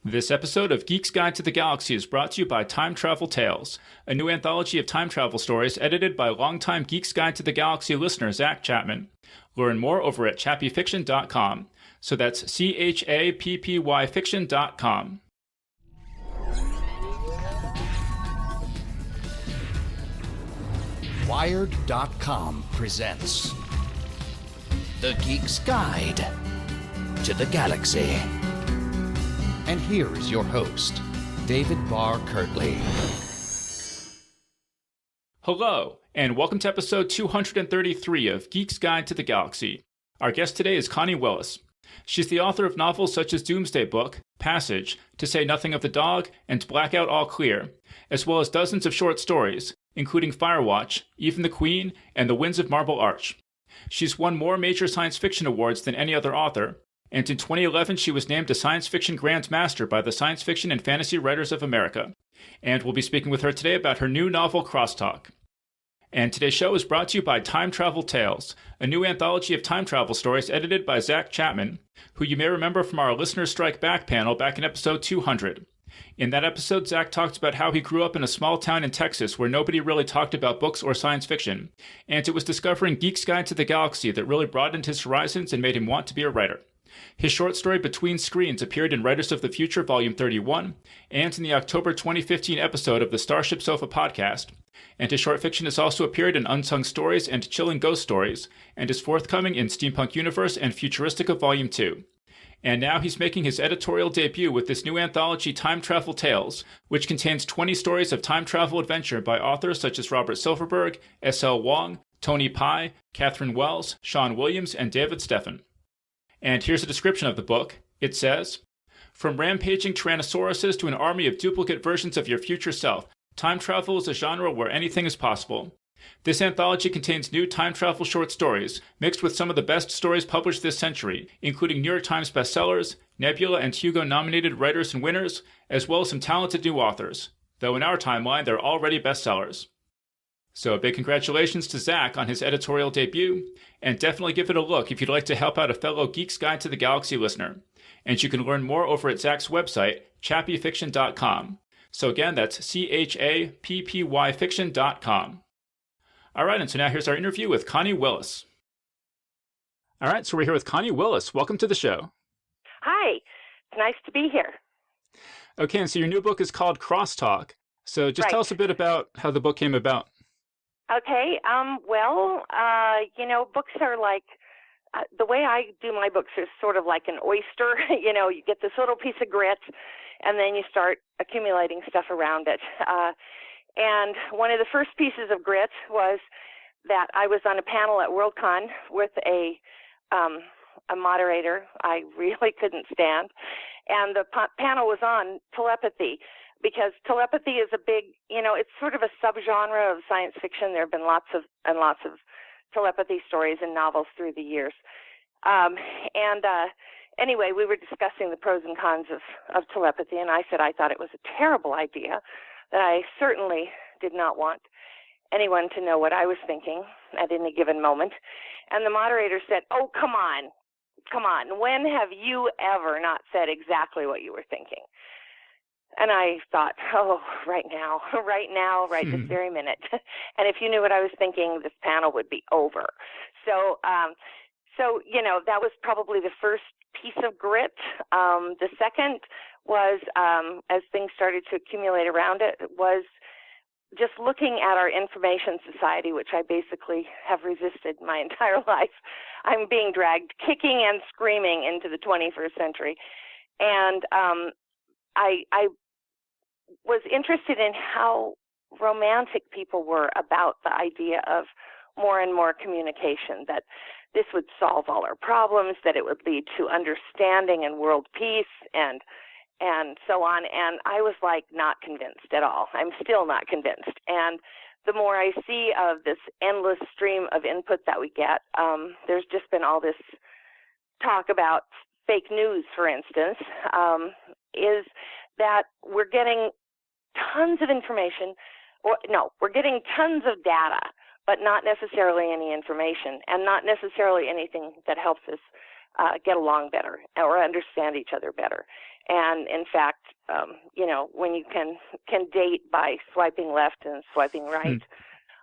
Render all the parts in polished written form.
This episode of Geek's Guide to the Galaxy is brought to you by Time Travel Tales, a new anthology of time travel stories edited by longtime Geek's Guide to the Galaxy listener Zach Chapman. Learn more over at chappyfiction.com. So that's CHAPPY fiction.com. Wired.com presents The Geek's Guide to the Galaxy. And here is your host, David Barr Kirtley. Hello, and welcome to episode 233 of Geek's Guide to the Galaxy. Our guest today is Connie Willis. She's the author of novels such as Doomsday Book, Passage, To Say Nothing of the Dog, and Blackout All Clear, as well as dozens of short stories, including Firewatch, Even the Queen, and The Winds of Marble Arch. She's won more major science fiction awards than any other author, and in 2011 she was named a Science Fiction Grand Master by the Science Fiction and Fantasy Writers of America. And we'll be speaking with her today about her new novel, Crosstalk. And today's show is brought to you by Time Travel Tales, a new anthology of time travel stories edited by Zach Chapman, who you may remember from our Listeners Strike Back panel back in episode 200. In that episode, Zach talked about how he grew up in a small town in Texas where nobody really talked about books or science fiction, and it was discovering Geek's Guide to the Galaxy that really broadened his horizons and made him want to be a writer. His short story Between Screens appeared in Writers of the Future Volume 31 and in the October 2015 episode of the Starship Sofa podcast, and his short fiction has also appeared in Unsung Stories and Chilling Ghost Stories, and is forthcoming in Steampunk Universe and Futuristica Volume 2. And now he's making his editorial debut with this new anthology, Time Travel Tales, which contains 20 stories of time travel adventure by authors such as Robert Silverberg, S.L. Wong, Tony Pai, Catherine Wells, Sean Williams, and David Steffen. And here's a description of the book. It says, "From rampaging Tyrannosauruses to an army of duplicate versions of your future self, time travel is a genre where anything is possible. This anthology contains new time travel short stories, mixed with some of the best stories published this century, including New York Times bestsellers, Nebula and Hugo-nominated writers and winners, as well as some talented new authors, though in our timeline they're already bestsellers." So a big congratulations to Zach on his editorial debut, and definitely give it a look if you'd like to help out a fellow Geek's Guide to the Galaxy listener. And you can learn more over at Zach's website, chappyfiction.com. So again, that's CHAPPY fiction.com. All right, and so now here's our interview with Connie Willis. All right, so we're here with Connie Willis. Welcome to the show. Hi, it's nice to be here. Okay, and so your new book is called Crosstalk. So just tell us a bit about how the book came about. Okay, books are like, the way I do my books is sort of like an oyster. You get this little piece of grit, and then you start accumulating stuff around it. And one of the first pieces of grit was that I was on a panel at Worldcon with a moderator I really couldn't stand, and the panel was on telepathy, because telepathy is a big, it's sort of a subgenre of science fiction. There have been lots of telepathy stories and novels through the years. Anyway, we were discussing the pros and cons of telepathy, and I said I thought it was a terrible idea, that I certainly did not want anyone to know what I was thinking at any given moment. And the moderator said, "Oh, come on. When have you ever not said exactly what you were thinking?" And I thought, right now, right this very minute. And if you knew what I was thinking, this panel would be over. So that was probably the first piece of grit. The second was, as things started to accumulate around it, was just looking at our information society, which I basically have resisted my entire life. I'm being dragged kicking and screaming into the 21st century. And I was interested in how romantic people were about the idea of more and more communication, that this would solve all our problems, that it would lead to understanding and world peace and so on. And I was like not convinced at all. I'm still not convinced. And the more I see of this endless stream of input that we get, there's just been all this talk about fake news, for instance, is that we're getting tons of information, we're getting tons of data, but not necessarily any information, and not necessarily anything that helps us get along better or understand each other better. And in fact, when you can date by swiping left and swiping right,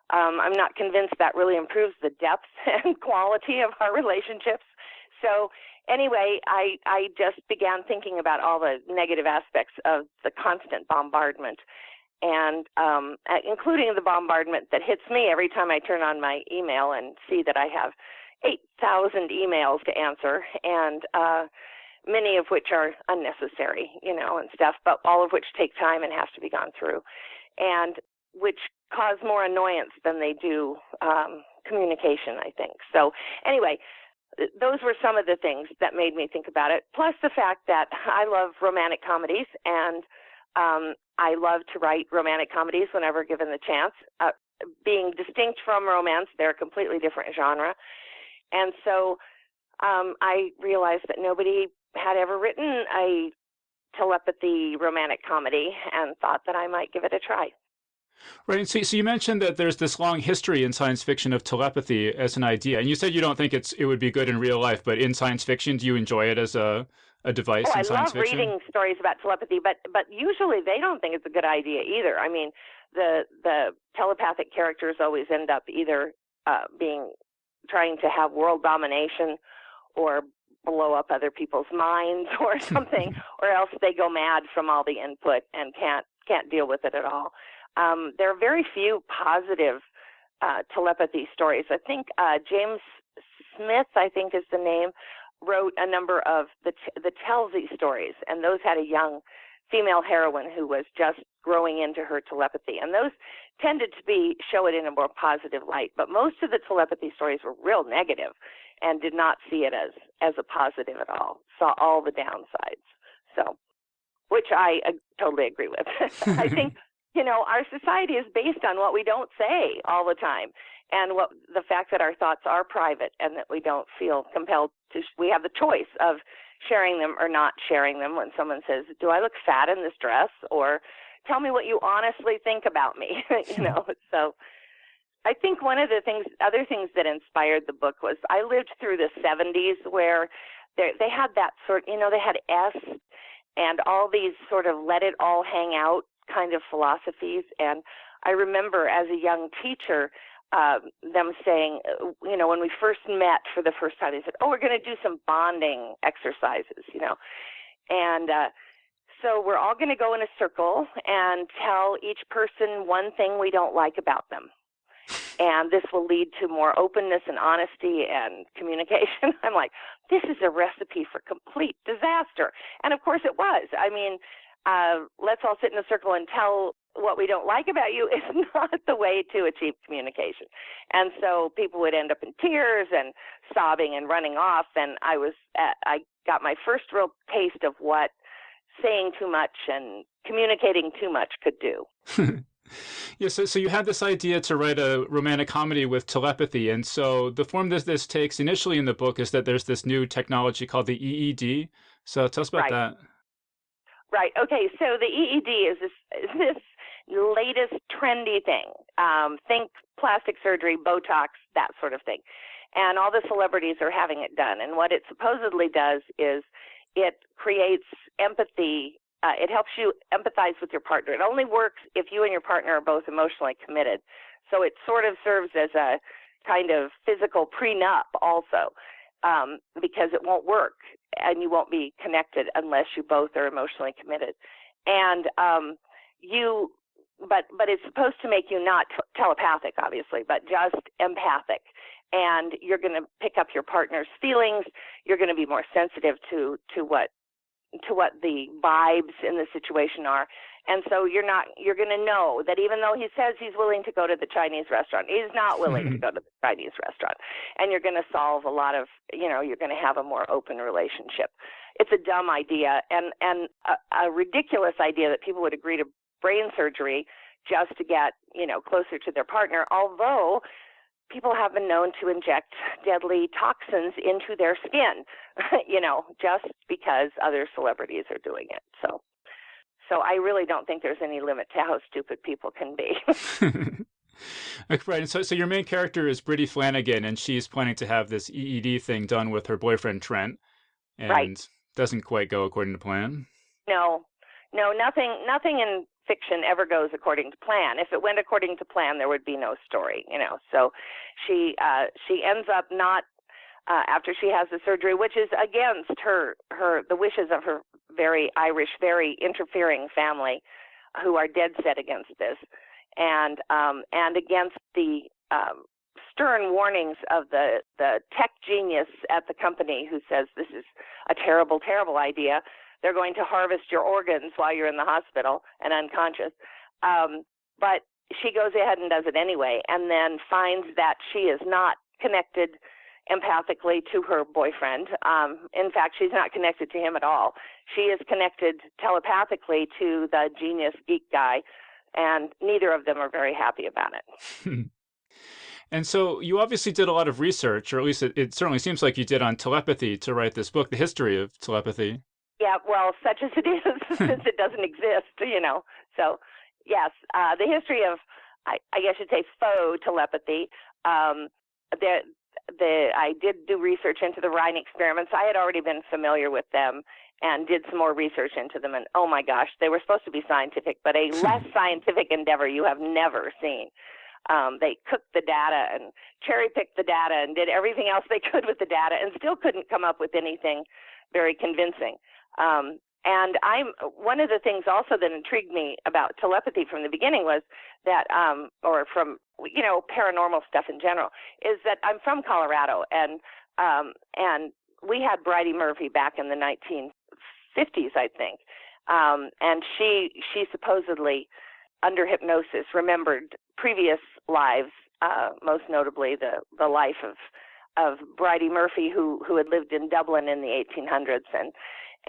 I'm not convinced that really improves the depth and quality of our relationships. So anyway, I just began thinking about all the negative aspects of the constant bombardment, and including the bombardment that hits me every time I turn on my email and see that I have 8,000 emails to answer, and many of which are unnecessary, and stuff, but all of which take time and have to be gone through, and which cause more annoyance than they do communication, I think. So anyway, those were some of the things that made me think about it, plus the fact that I love romantic comedies, and I love to write romantic comedies whenever given the chance. Being distinct from romance, they're a completely different genre. And so I realized that nobody had ever written a telepathy romantic comedy, and thought that I might give it a try. Right. So you mentioned that there's this long history in science fiction of telepathy as an idea, and you said you don't think it would be good in real life, but in science fiction, do you enjoy it as a device in science fiction? I love reading stories about telepathy, but usually they don't think it's a good idea either. I mean, the telepathic characters always end up either trying to have world domination, or blow up other people's minds or something, or else they go mad from all the input and can't deal with it at all. There are very few positive telepathy stories. I think James Smith, I think is the name, wrote a number of the Telsey stories, and those had a young female heroine who was just growing into her telepathy, and those tended to show it in a more positive light. But most of the telepathy stories were real negative, and did not see it as a positive at all. Saw all the downsides. So, which I totally agree with. I think our society is based on what we don't say all the time, and the fact that our thoughts are private, and that we don't feel compelled to. We have the choice of sharing them or not sharing them. When someone says, "Do I look fat in this dress?" or "Tell me what you honestly think about me," So I think one of the other things that inspired the book was I lived through the 70s, where they had that they had S and all these sort of let it all hang out kind of philosophies. And I remember as a young teacher, them saying, when we first met for the first time, they said, "Oh, we're going to do some bonding exercises," and so we're all going to go in a circle and tell each person one thing we don't like about them. And this will lead to more openness and honesty and communication. I'm like, this is a recipe for complete disaster. And of course it was. I mean, let's all sit in a circle and tell what we don't like about you is not the way to achieve communication. And so people would end up in tears and sobbing and running off. And I got my first real taste of what saying too much and communicating too much could do. Yeah, so you had this idea to write a romantic comedy with telepathy, and so the form this takes initially in the book is that there's this new technology called the EED. So tell us about that. Right. Okay. So the EED is this latest trendy thing. Think plastic surgery, Botox, that sort of thing, and all the celebrities are having it done. And what it supposedly does is it creates empathy. It helps you empathize with your partner. It only works if you and your partner are both emotionally committed. So it sort of serves as a kind of physical prenup also, because it won't work and you won't be connected unless you both are emotionally committed. And but it's supposed to make you not telepathic, obviously, but just empathic. And you're going to pick up your partner's feelings. You're going to be more sensitive to what the vibes in the situation are. And so you're going to know that even though he says he's willing to go to the Chinese restaurant, he's not willing to go to the Chinese restaurant. And you're going to solve a lot of, you're going to have a more open relationship. It's a dumb idea and a ridiculous idea that people would agree to brain surgery just to get, closer to their partner, although people have been known to inject deadly toxins into their skin, just because other celebrities are doing it. So I really don't think there's any limit to how stupid people can be. Right. And so your main character is Brittany Flanagan, and she's planning to have this EED thing done with her boyfriend Trent, Right. and doesn't quite go according to plan. No, nothing in fiction ever goes according to plan. If it went according to plan, there would be no story, So she ends up not after she has the surgery, which is against the wishes of her very Irish, very interfering family, who are dead set against this, and against the stern warnings of the tech genius at the company who says this is a terrible, terrible idea. They're going to harvest your organs while you're in the hospital and unconscious. But she goes ahead and does it anyway, and then finds that she is not connected empathically to her boyfriend. In fact, she's not connected to him at all. She is connected telepathically to the genius geek guy, and neither of them are very happy about it. And so you obviously did a lot of research, or at least it certainly seems like you did, on telepathy to write this book, the history of telepathy. Yeah, well, such as it is, since it doesn't exist, So, yes, the history of, I guess you'd say, faux telepathy. I did do research into the Rhine experiments. I had already been familiar with them and did some more research into them. And oh my gosh, they were supposed to be scientific, but a less scientific endeavor you have never seen. They cooked the data and cherry-picked the data and did everything else they could with the data and still couldn't come up with anything very convincing. And one of the things also that intrigued me about telepathy from the beginning was that, or from, paranormal stuff in general, is that I'm from Colorado, and we had Bridie Murphy back in the 1950s, I think. And she supposedly, under hypnosis, remembered previous lives, most notably the life of Bridie Murphy, who had lived in Dublin in the 1800s,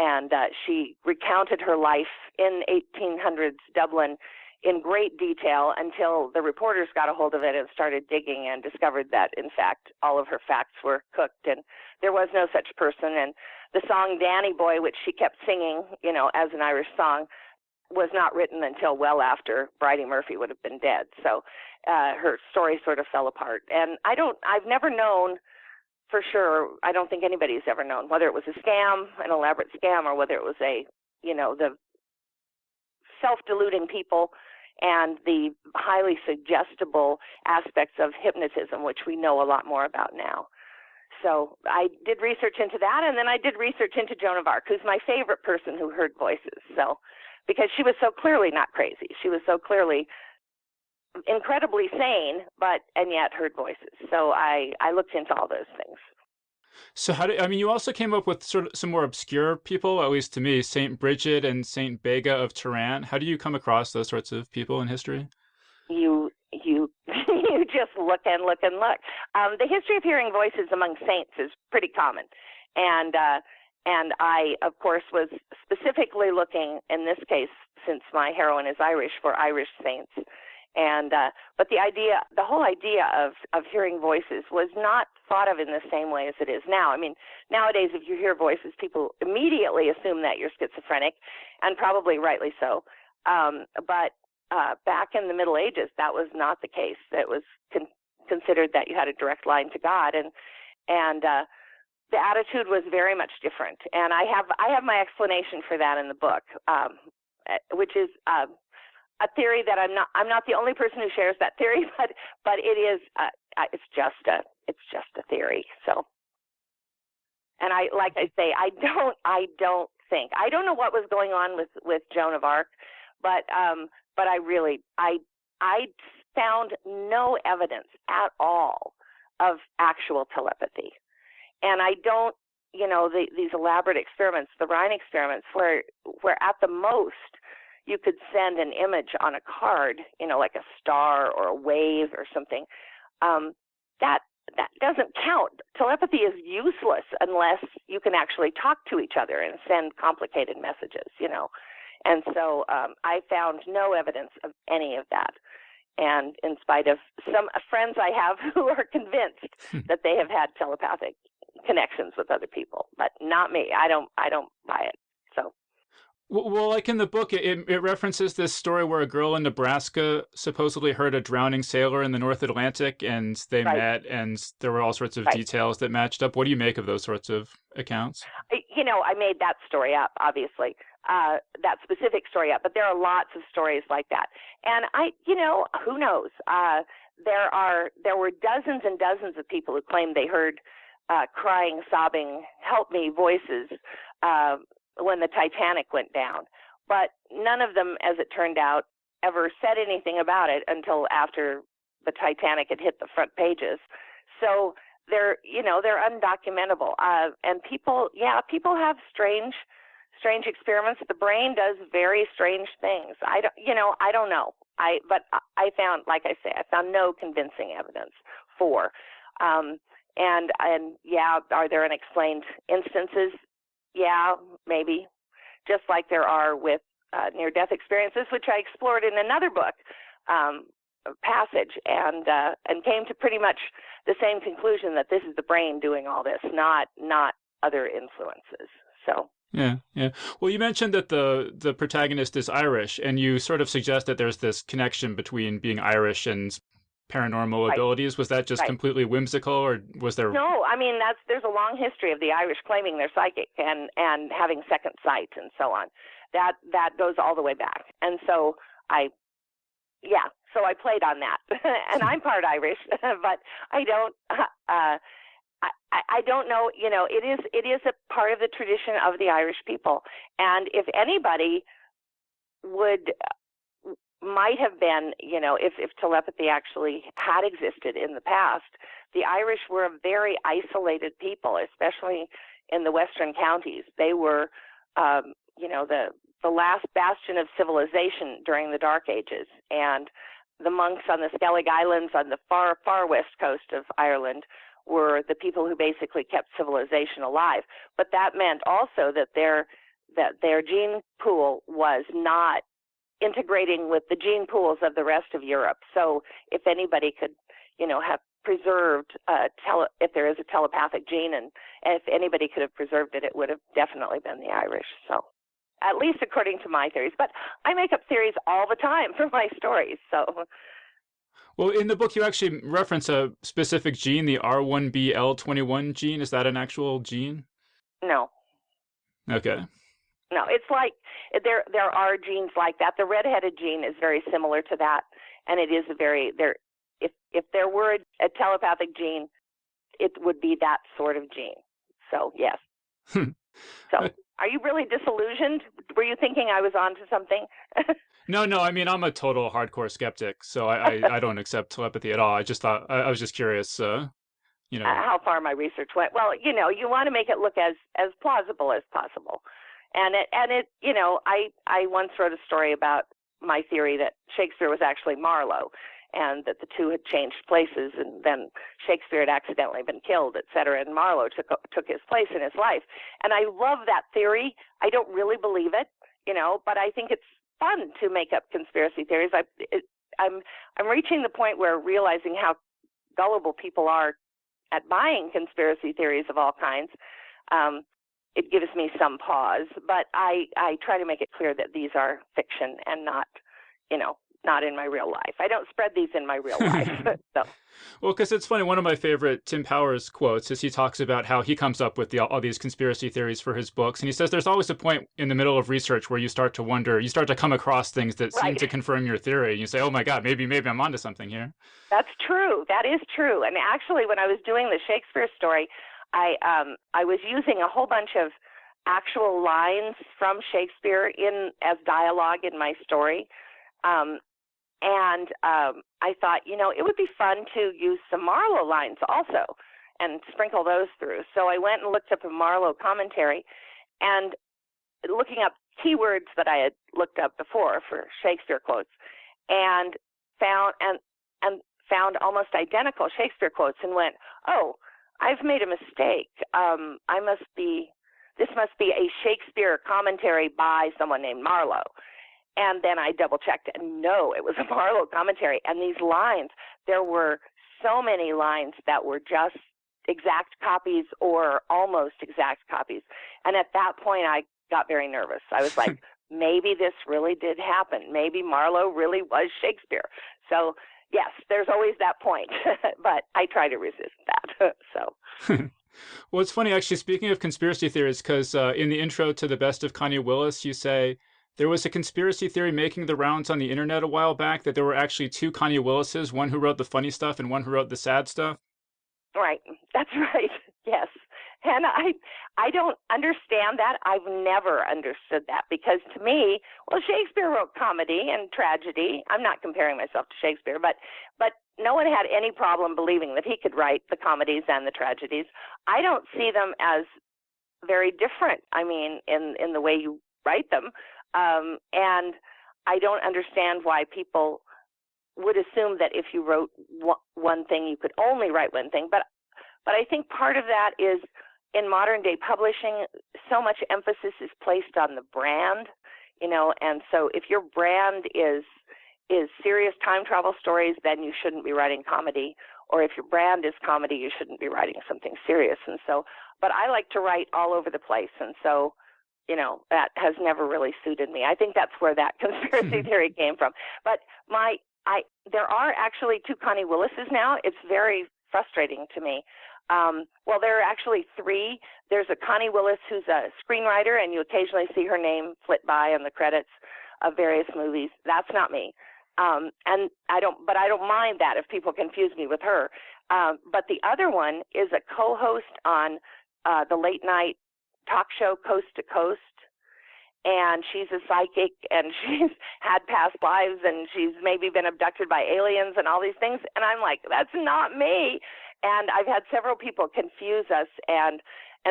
and she recounted her life in 1800s Dublin in great detail until the reporters got a hold of it and started digging and discovered that, in fact, all of her facts were cooked and there was no such person. And the song Danny Boy, which she kept singing, as an Irish song, was not written until well after Bridie Murphy would have been dead. So her story sort of fell apart. And I've never known for sure, I don't think anybody's ever known whether it was a scam, an elaborate scam, or whether it was the self-deluding people and the highly suggestible aspects of hypnotism, which we know a lot more about now. So I did research into that, and then I did research into Joan of Arc, who's my favorite person who heard voices. So, because she was so clearly not crazy. She was so clearly incredibly sane, and yet heard voices. So I looked into all those things. So you also came up with sort of some more obscure people, at least to me, Saint Bridget and Saint Bega of Tarrant. How do you come across those sorts of people in history? You just look and look and look. The history of hearing voices among saints is pretty common, and I, of course, was specifically looking in this case, since my heroine is Irish, for Irish saints. And but the whole idea of hearing voices was not thought of in the same way as it is now. I mean, nowadays, if you hear voices, people immediately assume that you're schizophrenic, and probably rightly so. But back in the Middle Ages, that was not the case. It was considered that you had a direct line to God, and the attitude was very much different. And I have my explanation for that in the book, which is a theory that I'm not the only person who shares that theory, but it is it's just a theory. So, and I don't know what was going on with Joan of Arc, but I found no evidence at all of actual telepathy, and I don't, these elaborate experiments, the Rhine experiments, where at the most you could send an image on a card, like a star or a wave or something. That doesn't count. Telepathy is useless unless you can actually talk to each other and send complicated messages, And so I found no evidence of any of that. And in spite of some friends I have who are convinced that they have had telepathic connections with other people, but not me. I don't buy it. So. Well, like in the book, it references this story where a girl in Nebraska supposedly heard a drowning sailor in the North Atlantic, and they Right, met, and there were all sorts of right. details that matched up. What do you make of those sorts of accounts? I made that story up, obviously, that specific story up, but there are lots of stories like that. And who knows? There were dozens and dozens of people who claimed they heard crying, sobbing, help me voices when the Titanic went down. But none of them, as it turned out, ever said anything about it until after the Titanic had hit the front pages. So they're undocumentable. And people have strange experiments. The brain does very strange things. I don't know. But I found, like I say, I found no convincing evidence for. And are there unexplained instances? Yeah, maybe. Just like there are with near-death experiences, which I explored in another book, Passage, and came to pretty much the same conclusion that this is the brain doing all this, not other influences. So. Yeah, yeah. Well, you mentioned that the protagonist is Irish, and you sort of suggest that there's this connection between being Irish and paranormal Right. abilities. Was that just Right. completely whimsical, or was there? No, I mean there's a long history of the Irish claiming they're psychic and having second sight and so on. That goes all the way back. And so I played on that. And I'm part Irish, but I don't I don't know, it is a part of the tradition of the Irish people. And if anybody might have been, if telepathy actually had existed in the past, the Irish were a very isolated people, especially in the western counties. They were, the last bastion of civilization during the Dark Ages. And the monks on the Skellig Islands on the far, far west coast of Ireland were the people who basically kept civilization alive. But that meant also that their gene pool was not integrating with the gene pools of the rest of Europe. So if anybody could, have preserved, if there is a telepathic gene, and if anybody could have preserved it, it would have definitely been the Irish. So at least according to my theories. But I make up theories all the time for my stories. So. Well, in the book, you actually reference a specific gene, the R1BL21 gene. Is that an actual gene? No. Okay. No, it's like there are genes like that. The redheaded gene is very similar to that, and it is if there were a telepathic gene, it would be that sort of gene. So yes. So are you really disillusioned? Were you thinking I was onto something? No. I mean, I'm a total hardcore skeptic, so I don't accept telepathy at all. I just thought I was just curious. How far my research went. Well, you want to make it look as plausible as possible. And I once wrote a story about my theory that Shakespeare was actually Marlowe, and that the two had changed places, and then Shakespeare had accidentally been killed, et cetera, and Marlowe took his place in his life. And I love that theory. I don't really believe it, but I think it's fun to make up conspiracy theories. I'm reaching the point where realizing how gullible people are at buying conspiracy theories of all kinds. It gives me some pause, but I try to make it clear that these are fiction and not in my real life. I don't spread these in my real life. So. Well, because it's funny, one of my favorite Tim Powers quotes is he talks about how he comes up with all these conspiracy theories for his books. And he says there's always a point in the middle of research where you start to wonder, you start to come across things that seem to confirm your theory. And you say, oh my God, maybe I'm onto something here. That's true. That is true. And actually, when I was doing the Shakespeare story, I was using a whole bunch of actual lines from Shakespeare as dialogue in my story. I thought, it would be fun to use some Marlowe lines also and sprinkle those through. So I went and looked up a Marlowe commentary and looking up keywords that I had looked up before for Shakespeare quotes, and found almost identical Shakespeare quotes and went, oh, I've made a mistake. This must be a Shakespeare commentary by someone named Marlowe. And then I double-checked, and no, it was a Marlowe commentary. And these lines, there were so many lines that were just exact copies or almost exact copies. And at that point, I got very nervous. I was like, maybe this really did happen. Maybe Marlowe really was Shakespeare. So yes, there's always that point, but I try to resist that. So. Well, it's funny, actually, speaking of conspiracy theories, because in the intro to The Best of Connie Willis, you say there was a conspiracy theory making the rounds on the internet a while back that there were actually two Connie Willises, one who wrote the funny stuff and one who wrote the sad stuff. Right. That's right. Yes. And I don't understand that. I've never understood that because to me, well, Shakespeare wrote comedy and tragedy. I'm not comparing myself to Shakespeare, but no one had any problem believing that he could write the comedies and the tragedies. I don't see them as very different. I mean, in the way you write them. And I don't understand why people would assume that if you wrote one thing, you could only write one thing. But I think part of that is in modern day publishing, so much emphasis is placed on the brand, and so if your brand is serious time travel stories, then you shouldn't be writing comedy. Or if your brand is comedy, you shouldn't be writing something serious. And so, but I like to write all over the place. And so, that has never really suited me. I think that's where that conspiracy theory came from. But there are actually two Connie Willises now. It's very frustrating to me. Well, there are actually three. There's a Connie Willis who's a screenwriter, and you occasionally see her name flit by on the credits of various movies. That's not me. And I don't mind that if people confuse me with her. But the other one is a co-host on the late night talk show Coast to Coast. And she's a psychic, and she's had past lives, and she's maybe been abducted by aliens and all these things. And I'm like, that's not me. And I've had several people confuse us and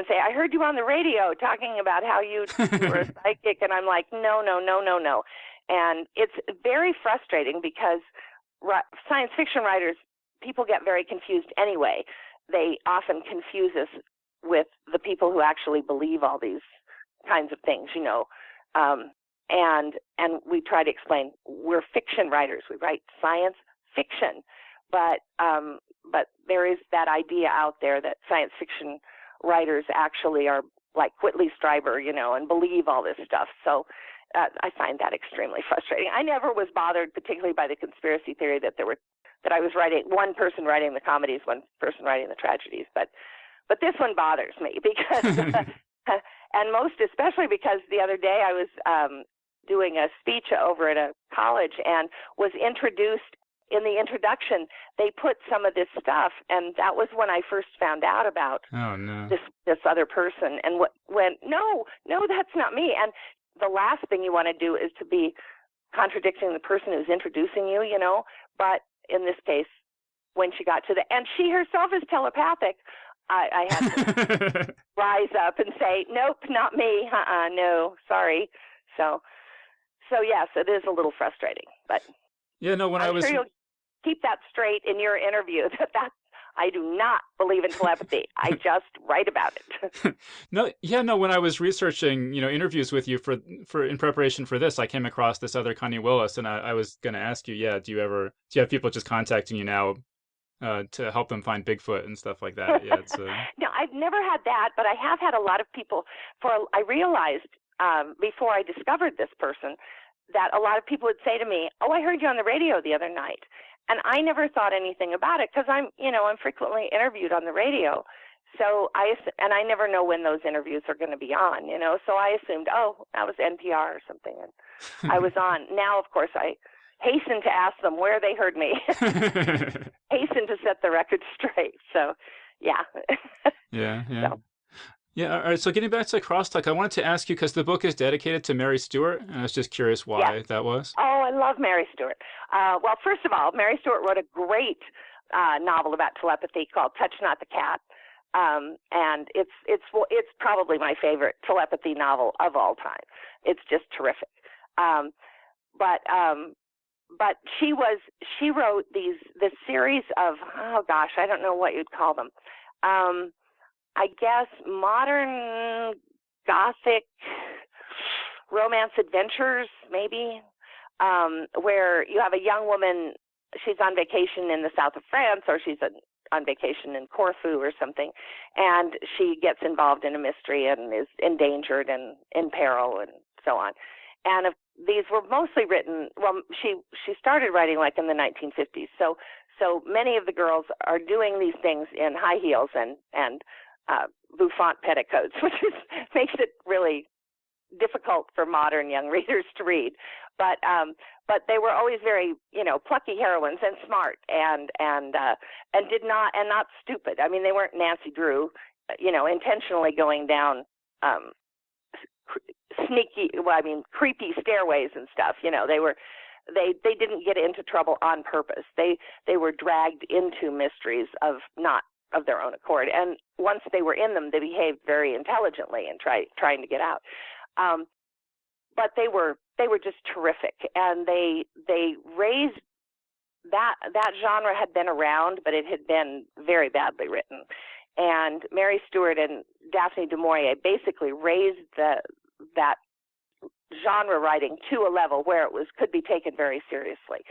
say, I heard you on the radio talking about how you were a psychic. And I'm like, no. And it's very frustrating because science fiction writers, people get very confused anyway. They often confuse us with the people who actually believe all these kinds of things, and we try to explain we're fiction writers. We write science fiction, but there is that idea out there that science fiction writers actually are like Whitley Strieber, and believe all this stuff. So I find that extremely frustrating. I never was bothered, particularly by the conspiracy theory that I was writing one person writing the comedies, one person writing the tragedies, but this one bothers me because. And most especially because the other day I was doing a speech over at a college and was introduced. In the introduction, they put some of this stuff, and that was when I first found out about this other person. And went, no, that's not me. And the last thing you want to do is to be contradicting the person who's introducing you, But in this case, when she got to and she herself is telepathic, I had to rise up and say, nope, not me. No, sorry. So yes, it is a little frustrating, but yeah, no, when I'm I was sure you'll keep that straight in your interview that I do not believe in telepathy. I just write about it. No, when I was researching, interviews with you for in preparation for this, I came across this other Connie Willis, and I was going to ask you, do you have people just contacting you now to help them find Bigfoot and stuff like that? Yeah, No, I've never had that, but I have had a lot of people. I realized before I discovered this person that a lot of people would say to me, "Oh, I heard you on the radio the other night," and I never thought anything about it because I'm frequently interviewed on the radio. So I never know when those interviews are going to be on, So I assumed, oh, that was NPR or something, and I was on. Now, of course, I hasten to ask them where they heard me. Hasten to set the record straight. So, yeah. Yeah. So. Yeah. All right. So getting back to Crosstalk, I wanted to ask you, because the book is dedicated to Mary Stuart, and I was just curious why that was. Oh, I love Mary Stuart. Well, first of all, Mary Stuart wrote a great novel about telepathy called Touch Not the Cat. And it's probably my favorite telepathy novel of all time. It's just terrific. But she wrote this series of, oh gosh, I don't know what you'd call them. I guess modern Gothic romance adventures, maybe, where you have a young woman, she's on vacation in the south of France, or she's on vacation in Corfu or something, and she gets involved in a mystery and is endangered and in peril and so on. these were mostly written. Well, she started writing like in the 1950s. So many of the girls are doing these things in high heels and bouffant petticoats, which makes it really difficult for modern young readers to read. But they were always very, plucky heroines and smart and not stupid. I mean, they weren't Nancy Drew, intentionally going down creepy stairways and stuff. They didn't get into trouble on purpose. They were dragged into mysteries of their own accord. And once they were in them, they behaved very intelligently and trying to get out. But they were just terrific, and they raised that genre had been around, but it had been very badly written. And Mary Stuart and Daphne du Maurier basically raised that genre writing to a level where it could be taken very seriously.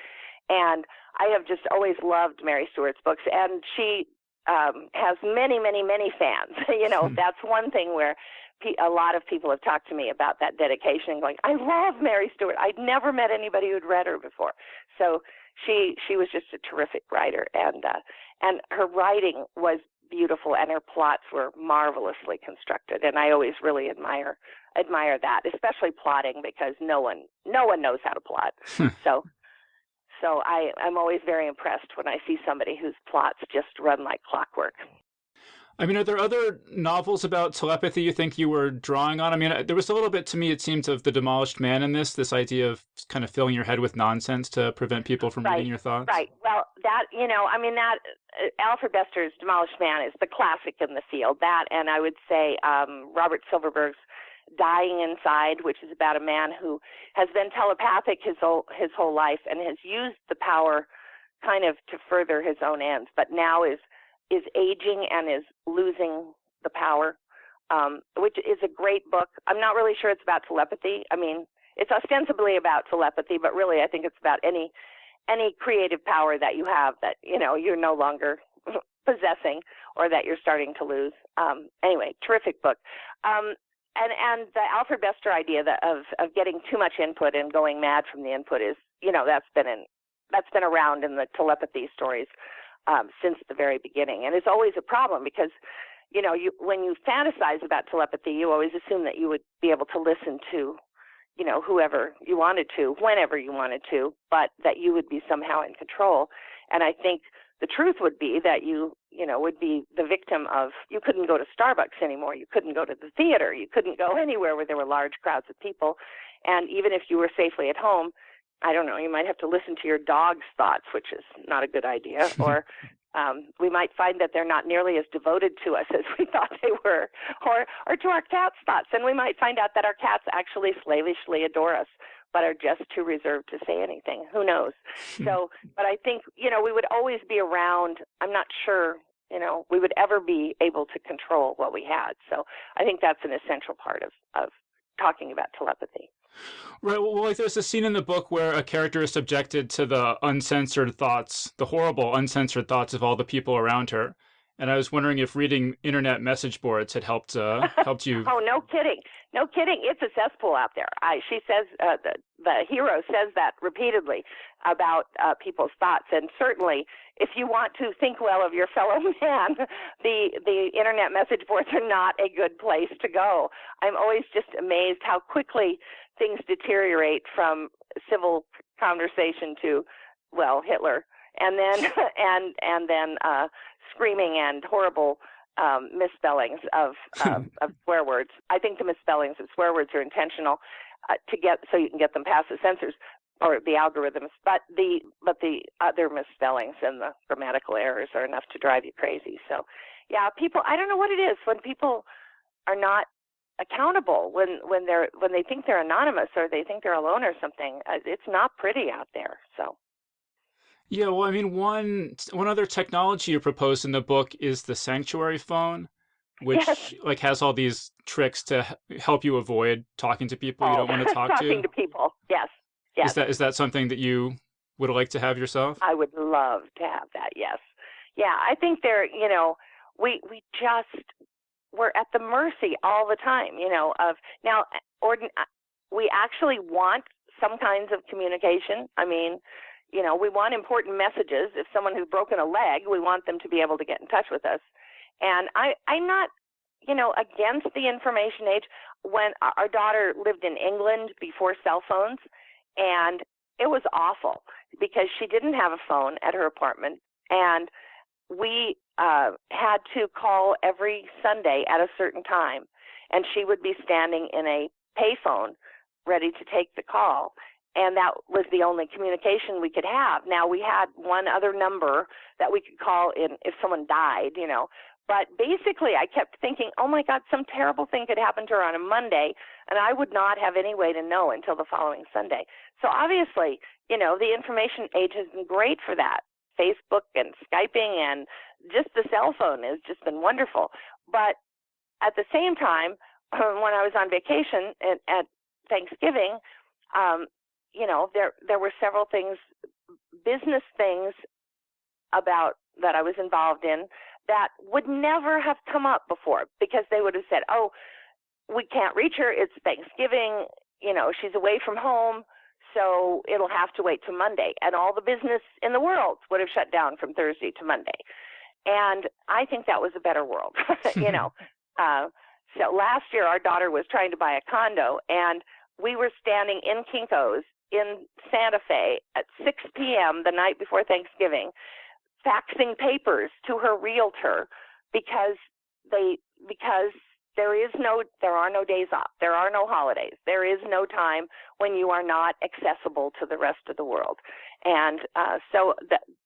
And I have just always loved Mary Stuart's books, and she has many, many, many fans. That's one thing where a lot of people have talked to me about that dedication and going, I love Mary Stuart. I'd never met anybody who'd read her before. So she was just a terrific writer, and her writing was beautiful, and her plots were marvelously constructed. And I always really admire that, especially plotting, because no one knows how to plot. So I'm always very impressed when I see somebody whose plots just run like clockwork. I mean, are there other novels about telepathy you think you were drawing on? I mean, there was a little bit, to me, it seemed, of The Demolished Man in this idea of kind of filling your head with nonsense to prevent people from reading your thoughts. Right. Well, that Alfred Bester's Demolished Man is the classic in the field. That, and I would say Robert Silverberg's Dying Inside, which is about a man who has been telepathic his whole life and has used the power kind of to further his own ends, but now is aging and is losing the power, which is a great book. I'm not really sure it's about telepathy. I mean, it's ostensibly about telepathy, but really I think it's about any creative power that you have that, you're no longer possessing or that you're starting to lose. Anyway, terrific book. And the Alfred Bester idea of getting too much input and going mad from the input is, that's been around in the telepathy stories since the very beginning. And it's always a problem because, when you fantasize about telepathy, you always assume that you would be able to listen to, whoever you wanted to, whenever you wanted to, but that you would be somehow in control. And I think the truth would be that you would be the victim of, you couldn't go to Starbucks anymore. You couldn't go to the theater. You couldn't go anywhere where there were large crowds of people. And even if you were safely at home, I don't know, you might have to listen to your dog's thoughts, which is not a good idea. Or we might find that they're not nearly as devoted to us as we thought they were, or to our cat's thoughts. And we might find out that our cats actually slavishly adore us, but are just too reserved to say anything. Who knows? So, but I think, we would always be around. I'm not sure, we would ever be able to control what we had. So I think that's an essential part of talking about telepathy. Right. Well, like there's a scene in the book where a character is subjected to the uncensored thoughts, the horrible uncensored thoughts of all the people around her. And I was wondering if reading internet message boards had helped you. Oh, no kidding. No kidding. It's a cesspool out there. She says, the hero says that repeatedly about people's thoughts. And certainly, if you want to think well of your fellow man, the internet message boards are not a good place to go. I'm always just amazed how quickly things deteriorate from civil conversation to, Hitler, and then and then screaming and horrible misspellings of swear words. I think the misspellings of swear words are intentional so you can get them past the censors or the algorithms. But the other misspellings and the grammatical errors are enough to drive you crazy. So, yeah, people. I don't know what it is when people are not accountable, when they think they're anonymous or they think they're alone or something. It's not pretty out there. So. Yeah, well, I mean, one other technology you propose in the book is the sanctuary phone, which has all these tricks to help you avoid talking to people you don't want to talk to. Talking to people, yes. Is that something that you would like to have yourself? I would love to have that, yes. Yeah, I think we're at the mercy all the time, of now. we actually want some kinds of communication. I mean, we want important messages. If someone who's broken a leg, we want them to be able to get in touch with us. And I'm not, against the information age. When our daughter lived in England before cell phones, and it was awful because she didn't have a phone at her apartment, and we had to call every Sunday at a certain time, and she would be standing in a payphone ready to take the call, and that was the only communication we could have. Now, we had one other number that we could call in if someone died, but basically I kept thinking, oh my God, some terrible thing could happen to her on a Monday, and I would not have any way to know until the following Sunday. So obviously, the information age has been great for that. Facebook and Skyping and just the cell phone has just been wonderful. But at the same time, when I was on vacation at Thanksgiving, there were several things, business things about that I was involved in that would never have come up before, because they would have said, oh, we can't reach her. It's Thanksgiving. She's away from home. So it'll have to wait till Monday. And all the business in the world would have shut down from Thursday to Monday. And I think that was a better world, So last year, our daughter was trying to buy a condo, and we were standing in Kinko's in Santa Fe at 6 p.m. the night before Thanksgiving, faxing papers to her realtor because there are no days off. There are no holidays. There is no time when you are not accessible to the rest of the world. And so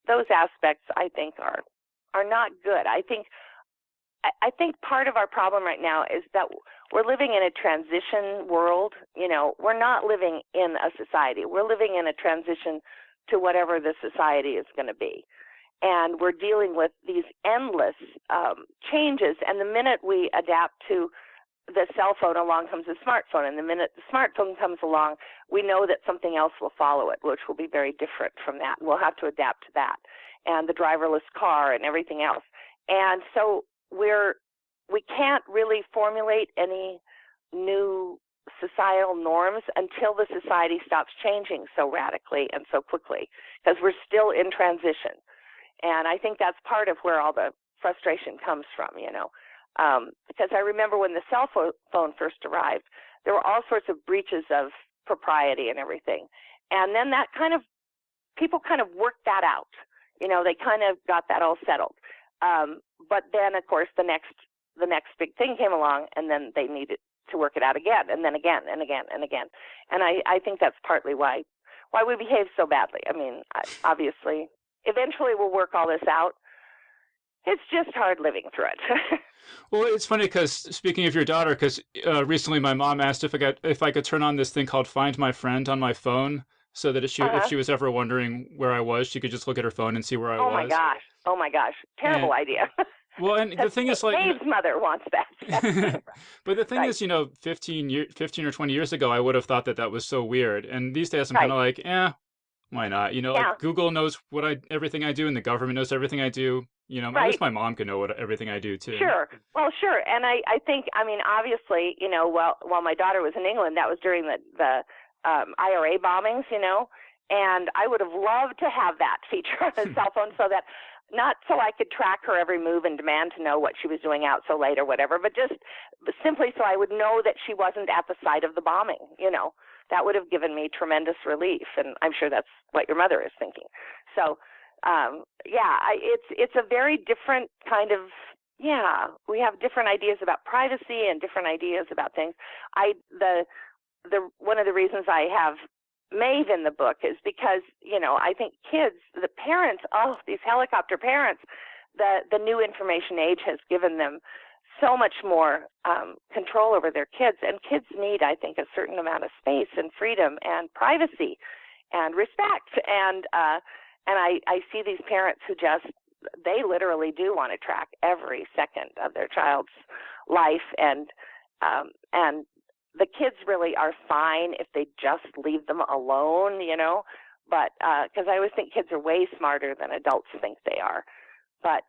those aspects, I think, are not good. I think part of our problem right now is that we're living in a transition world. We're not living in a society. We're living in a transition to whatever the society is going to be. And we're dealing with these endless changes. And the minute we adapt to the cell phone, along comes the smartphone. And the minute the smartphone comes along, we know that something else will follow it, which will be very different from that. We'll have to adapt to that, and the driverless car and everything else. And so we can't really formulate any new societal norms until the society stops changing so radically and so quickly, because we're still in transition. And I think that's part of where all the frustration comes from, because I remember when the cell phone first arrived, there were all sorts of breaches of propriety and everything. And then people kind of worked that out. They kind of got that all settled. But then, of course, the next big thing came along, and then they needed to work it out again, and then again, and again, and again. And I think that's partly why we behave so badly. I mean, obviously, eventually we'll work all this out. It's just hard living through it. Well, it's funny because, speaking of your daughter, because recently my mom asked if I could turn on this thing called Find My Friend on my phone, so that if she was ever wondering where I was, she could just look at her phone and see where I was. Oh my gosh. Terrible idea. Well, and the thing is, like, Dave's mother wants that. But the thing is, 15 or 20 years ago, I would have thought that was so weird. And these days I'm kind of like, why not? Like Google knows everything I do, and the government knows everything I do. At least my mom can know everything I do too. Sure. Well, sure. And I think, obviously, while my daughter was in England, that was during the IRA bombings, and I would have loved to have that feature on a cell phone, so that not so I could track her every move and demand to know what she was doing out so late or whatever, but just simply so I would know that she wasn't at the site of the bombing. That would have given me tremendous relief, and I'm sure that's what your mother is thinking. So, it's a very different kind of, we have different ideas about privacy and different ideas about things. One of the reasons I have Maeve in the book is because, I think kids, the parents, these helicopter parents, the new information age has given them so much more control over their kids. And kids need, I think, a certain amount of space and freedom and privacy and respect. And I see these parents who they literally do want to track every second of their child's life. And the kids really are fine if they just leave them alone, but because I always think kids are way smarter than adults think they are. But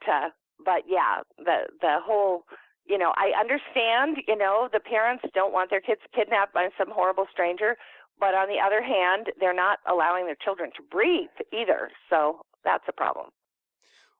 yeah, the whole I understand, the parents don't want their kids kidnapped by some horrible stranger, but on the other hand, they're not allowing their children to breathe either. So that's a problem.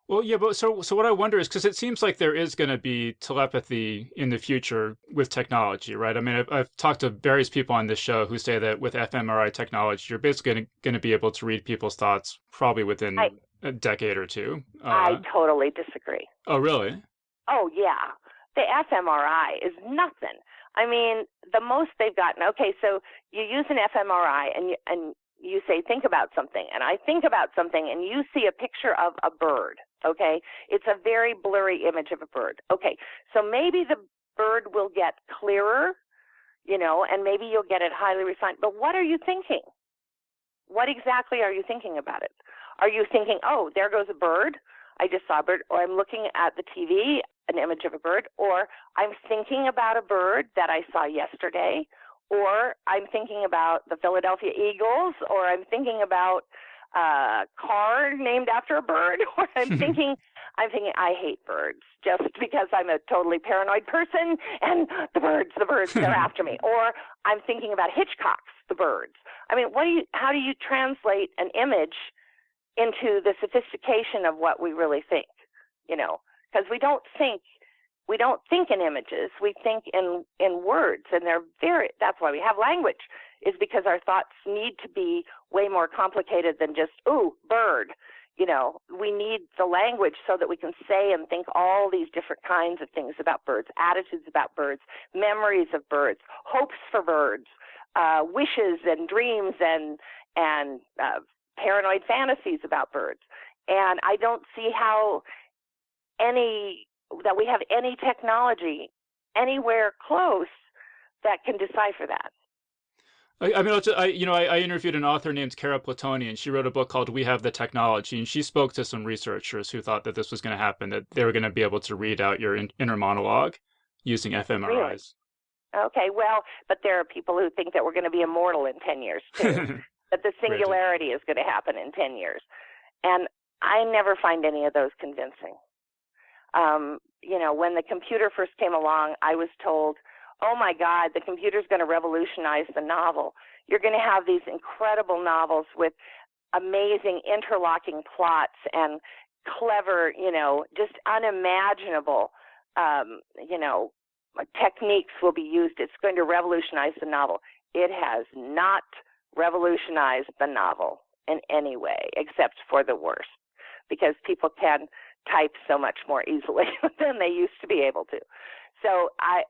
Well, yeah, but so what I wonder is, because it seems like there is going to be telepathy in the future with technology, right? I mean, I've talked to various people on this show who say that with fMRI technology, you're basically going to be able to read people's thoughts probably within a decade or two. I totally disagree. Oh, really? Oh, yeah. The fMRI is nothing. I mean, the most they've gotten, okay, so you use an fMRI and you say, think about something, and I think about something, and you see a picture of a bird, okay? It's a very blurry image of a bird. Okay, so maybe the bird will get clearer, and maybe you'll get it highly refined, but what are you thinking? What exactly are you thinking about it? Are you thinking, oh, there goes a bird, I just saw a bird, or I'm looking at the TV, an image of a bird, or I'm thinking about a bird that I saw yesterday, or I'm thinking about the Philadelphia Eagles, or I'm thinking about a car named after a bird, or I'm thinking I hate birds just because I'm a totally paranoid person, and the birds, they're after me. Or I'm thinking about Hitchcock's The Birds. I mean, how do you translate an image into the sophistication of what we really think? Because we don't think in images. We think in words, and that's why we have language, is because our thoughts need to be way more complicated than just, ooh, bird. We need the language so that we can say and think all these different kinds of things about birds, attitudes about birds, memories of birds, hopes for birds, wishes and dreams and paranoid fantasies about birds. And I don't see how that we have any technology anywhere close that can decipher that. I interviewed an author named Kara Platoni, and she wrote a book called We Have the Technology, and she spoke to some researchers who thought that this was going to happen, that they were going to be able to read out your inner monologue using fMRIs. Really? Okay, well, but there are people who think that we're going to be immortal in 10 years, too, that the singularity is going to happen in 10 years. And I never find any of those convincing. When the computer first came along, I was told, oh my God, the computer's going to revolutionize the novel. You're going to have these incredible novels with amazing interlocking plots and clever, just unimaginable, techniques will be used. It's going to revolutionize the novel. It has not revolutionized the novel in any way, except for the worst, because people can type so much more easily than they used to be able to. So I'm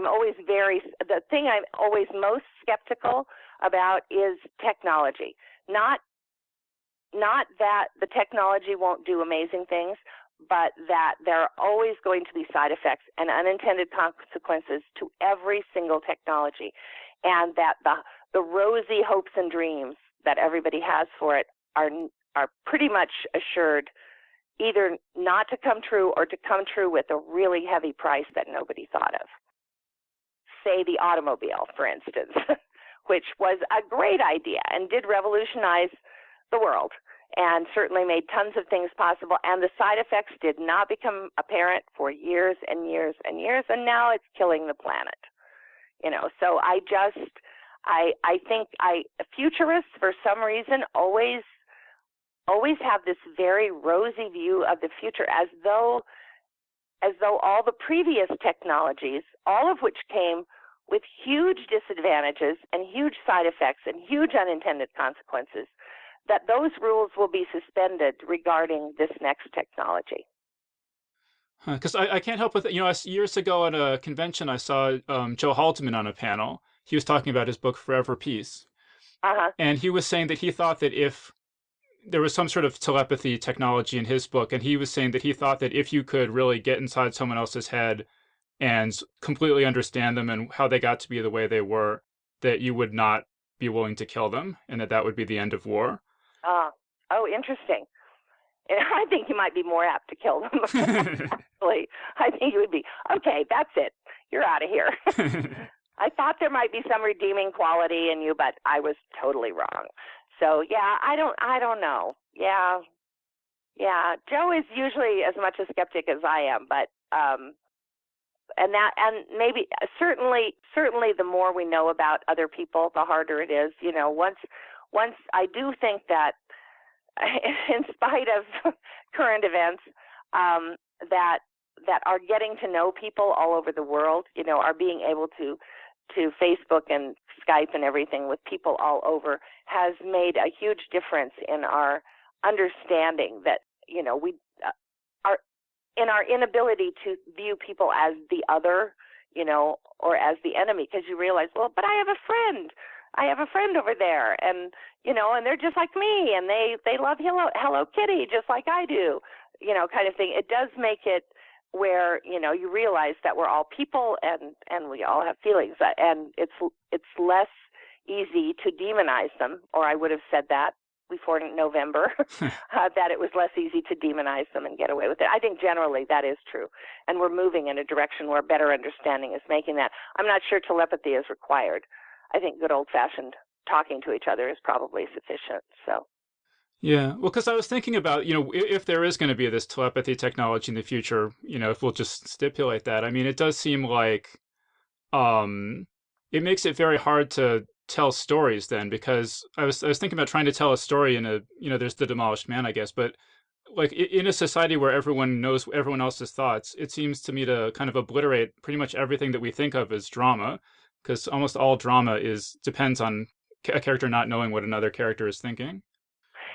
always the thing I'm always most skeptical about is technology. Not that the technology won't do amazing things, but that there are always going to be side effects and unintended consequences to every single technology, and that the rosy hopes and dreams that everybody has for it are pretty much assured either not to come true or to come true with a really heavy price that nobody thought of. Say the automobile, for instance, which was a great idea and did revolutionize the world and certainly made tons of things possible, and the side effects did not become apparent for years and years and years, and now it's killing the planet. So I think futurists, for some reason, always have this very rosy view of the future, as though all the previous technologies, all of which came with huge disadvantages and huge side effects and huge unintended consequences, that those rules will be suspended regarding this next technology. Because I can't help with it. Years ago at a convention, I saw Joe Haldeman on a panel. He was talking about his book, Forever Peace. Uh-huh. And he was saying that he thought that if there was some sort of telepathy technology in his book, and he was saying that he thought that if you could really get inside someone else's head and completely understand them and how they got to be the way they were, that you would not be willing to kill them, and that would be the end of war. Oh, interesting. And I think you might be more apt to kill them. Actually, I think you would be, okay, that's it. You're out of here. I thought there might be some redeeming quality in you, but I was totally wrong. So, yeah, I don't know. Yeah. Joe is usually as much a skeptic as I am, but and maybe certainly the more we know about other people, the harder it is. Once I do think that, in spite of current events, that are getting to know people all over the world, are being able to Facebook and Skype and everything with people all over, has made a huge difference in our understanding that, we are in our inability to view people as the other, or as the enemy, because you realize, well, but I have a friend over there, and and they're just like me, and they love Hello Kitty just like I do, kind of thing. It does make it where you realize that we're all people, and we all have feelings, and it's less easy to demonize them, or I would have said that before November, that it was less easy to demonize them and get away with it. I think generally that is true, and we're moving in a direction where better understanding is making that. I'm not sure telepathy is required. I think good old-fashioned talking to each other is probably sufficient. So. Yeah, well, because I was thinking about, if there is going to be this telepathy technology in the future, if we'll just stipulate that. I mean, it does seem like it makes it very hard to tell stories then, because I was thinking about trying to tell a story in a, there's the demolished man, I guess, but like in a society where everyone knows everyone else's thoughts, it seems to me to kind of obliterate pretty much everything that we think of as drama, because almost all drama depends on a character not knowing what another character is thinking.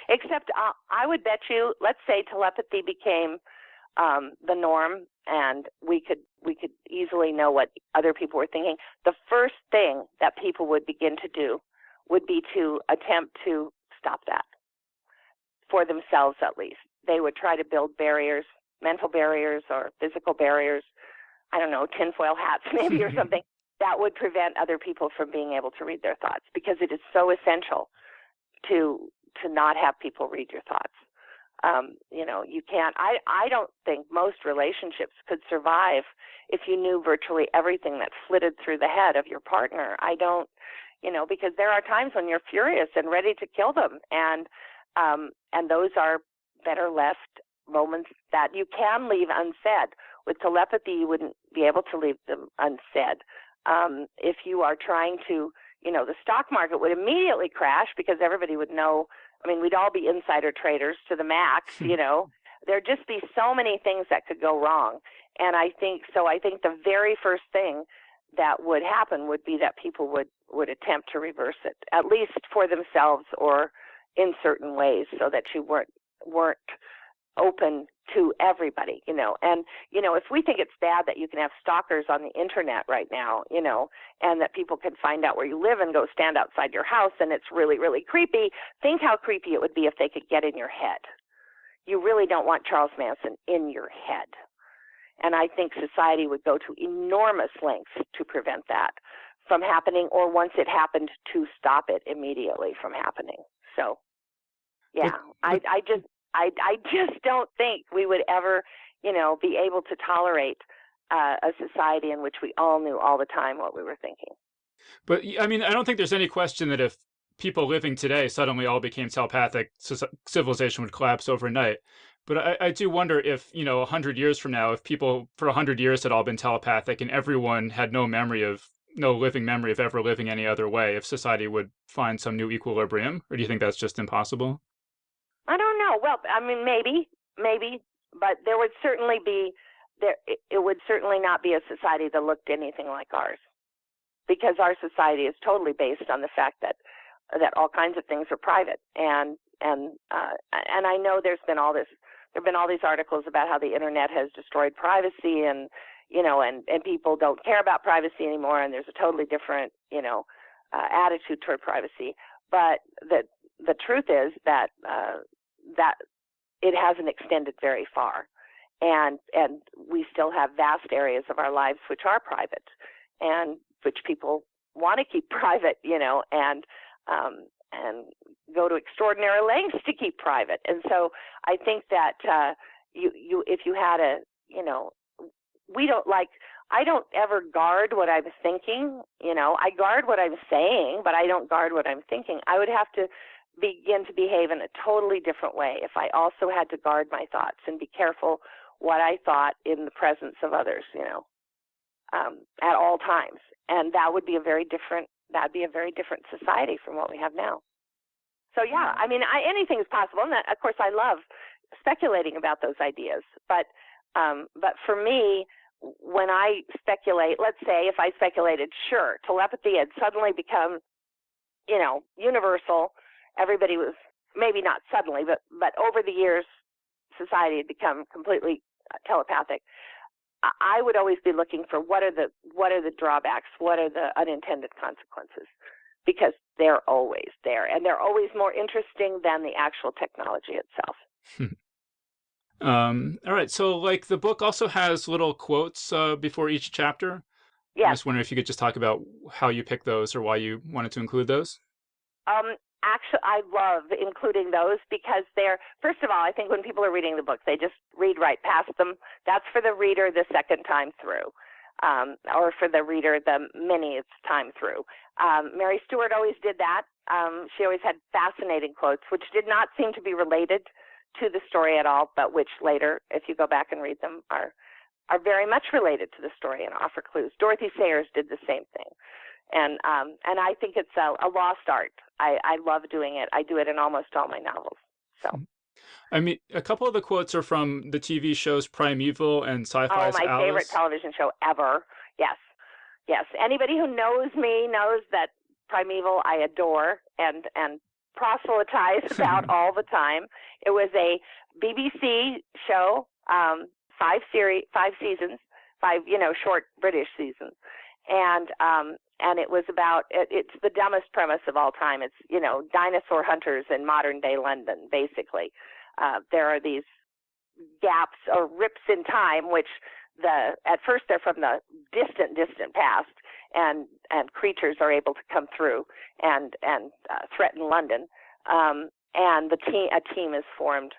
Except I would bet you, let's say telepathy became the norm, and we could easily know what other people were thinking. The first thing that people would begin to do would be to attempt to stop that, for themselves at least. They would try to build barriers, mental barriers or physical barriers, I don't know, tinfoil hats maybe or something, that would prevent other people from being able to read their thoughts, because it is so essential to not have people read your thoughts. You can't, I don't think most relationships could survive if you knew virtually everything that flitted through the head of your partner. I don't, because there are times when you're furious and ready to kill them. And those are better left moments that you can leave unsaid. With telepathy, you wouldn't be able to leave them unsaid. If you are trying to, the stock market would immediately crash because everybody would know. I mean, we'd all be insider traders to the max, There'd just be so many things that could go wrong. And I think the very first thing that would happen would be that people would attempt to reverse it, at least for themselves or in certain ways, so that you weren't open to everybody, And, if we think it's bad that you can have stalkers on the internet right now, and that people can find out where you live and go stand outside your house, and it's really, really creepy, think how creepy it would be if they could get in your head. You really don't want Charles Manson in your head. And I think society would go to enormous lengths to prevent that from happening, or once it happened, to stop it immediately from happening. So, yeah, I just don't think we would ever, be able to tolerate a society in which we all knew all the time what we were thinking. But I mean, I don't think there's any question that if people living today suddenly all became telepathic, civilization would collapse overnight. But I do wonder if, 100 years from now, if people for 100 years had all been telepathic and everyone had no living memory of ever living any other way, if society would find some new equilibrium, or do you think that's just impossible? I don't know. Well, I mean, maybe, but there would certainly it would certainly not be a society that looked anything like ours, because our society is totally based on the fact that all kinds of things are private, and I know there've been all these articles about how the internet has destroyed privacy, and and people don't care about privacy anymore, and there's a totally different attitude toward privacy. But the truth is that that it hasn't extended very far, and we still have vast areas of our lives which are private, and which people want to keep private, and go to extraordinary lengths to keep private. And so I think that if you had I don't ever guard what I'm thinking. I guard what I'm saying, but I don't guard what I'm thinking. I would have to begin to behave in a totally different way if I also had to guard my thoughts and be careful what I thought in the presence of others, at all times. And that would be that'd be a very different society from what we have now. So yeah, I mean, anything is possible. And of course, I love speculating about those ideas. But for me, when I speculate, let's say if I speculated, sure, telepathy had suddenly become, universal. Everybody was, maybe not suddenly, but over the years, society had become completely telepathic. I would always be looking for what are the drawbacks, what are the unintended consequences, because they're always there, and they're always more interesting than the actual technology itself. All right. So, like, the book also has little quotes before each chapter. Yes. I was wondering if you could just talk about how you picked those or why you wanted to include those. Actually, I love including those because first of all, I think when people are reading the book, they just read right past them. That's for the reader the second time through, or for the reader the millionth time through. Mary Stewart always did that. She always had fascinating quotes, which did not seem to be related to the story at all, but which later, if you go back and read them, are very much related to the story and offer clues. Dorothy Sayers did the same thing. And I think it's a lost art. I love doing it. I do it in almost all my novels. So, I mean, a couple of the quotes are from the TV shows Primeval and Sci-Fi's my Alice. favorite television show ever. Yes. Anybody who knows me knows that Primeval I adore and proselytize about all the time. It was a BBC show, 5 seasons, 5 short British seasons, and it was about it's the dumbest premise of all time. It's dinosaur hunters in modern day London. Basically, there are these gaps or rips in time, which at first they're from the distant past, and creatures are able to come through and threaten London. And a team is formed.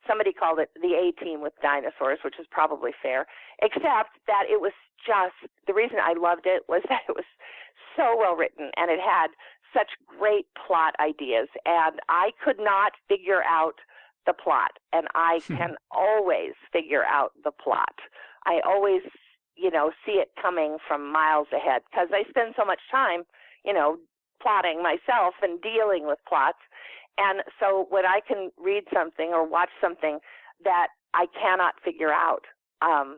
Somebody called it the A-Team with dinosaurs, which is probably fair, except that it was just, the reason I loved it was that it was so well written and it had such great plot ideas, and I could not figure out the plot, and I can always figure out the plot. I always, see it coming from miles ahead because I spend so much time, plotting myself and dealing with plots. And so when I can read something or watch something that I cannot figure out, I'm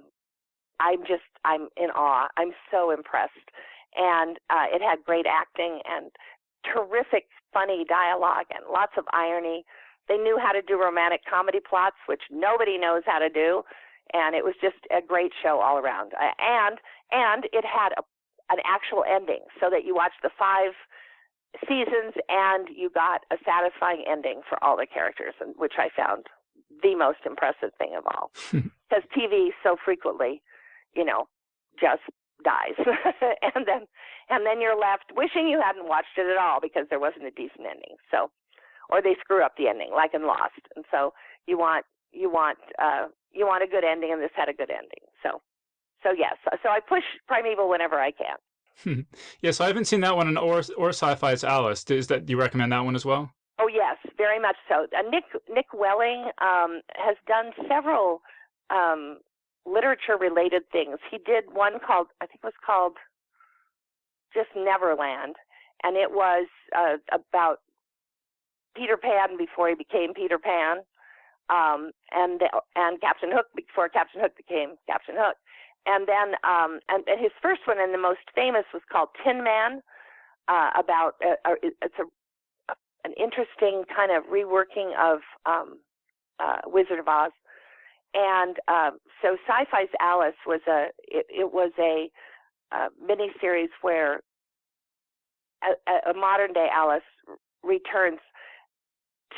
in awe. I'm so impressed. And it had great acting and terrific, funny dialogue and lots of irony. They knew how to do romantic comedy plots, which nobody knows how to do. And it was just a great show all around. And it had an actual ending so that you watched the 5 seasons and you got a satisfying ending for all the characters, which I found the most impressive thing of all. Because TV so frequently, just dies. and then you're left wishing you hadn't watched it at all because there wasn't a decent ending. So, or they screw up the ending, like in Lost. And so you want a good ending, and this had a good ending. So yes. So I push Primeval whenever I can. Yeah, so I haven't seen that one, or Sci-Fi's Alice. Do you recommend that one as well? Oh yes, very much so. Nick Welling has done several literature-related things. He did one called, I think it was called just Neverland, and it was about Peter Pan before he became Peter Pan, and Captain Hook before Captain Hook became Captain Hook. And then, and his first one and the most famous was called Tin Man, about it's an interesting kind of reworking of Wizard of Oz. And so Sci-Fi's Alice was a miniseries where a modern day Alice returns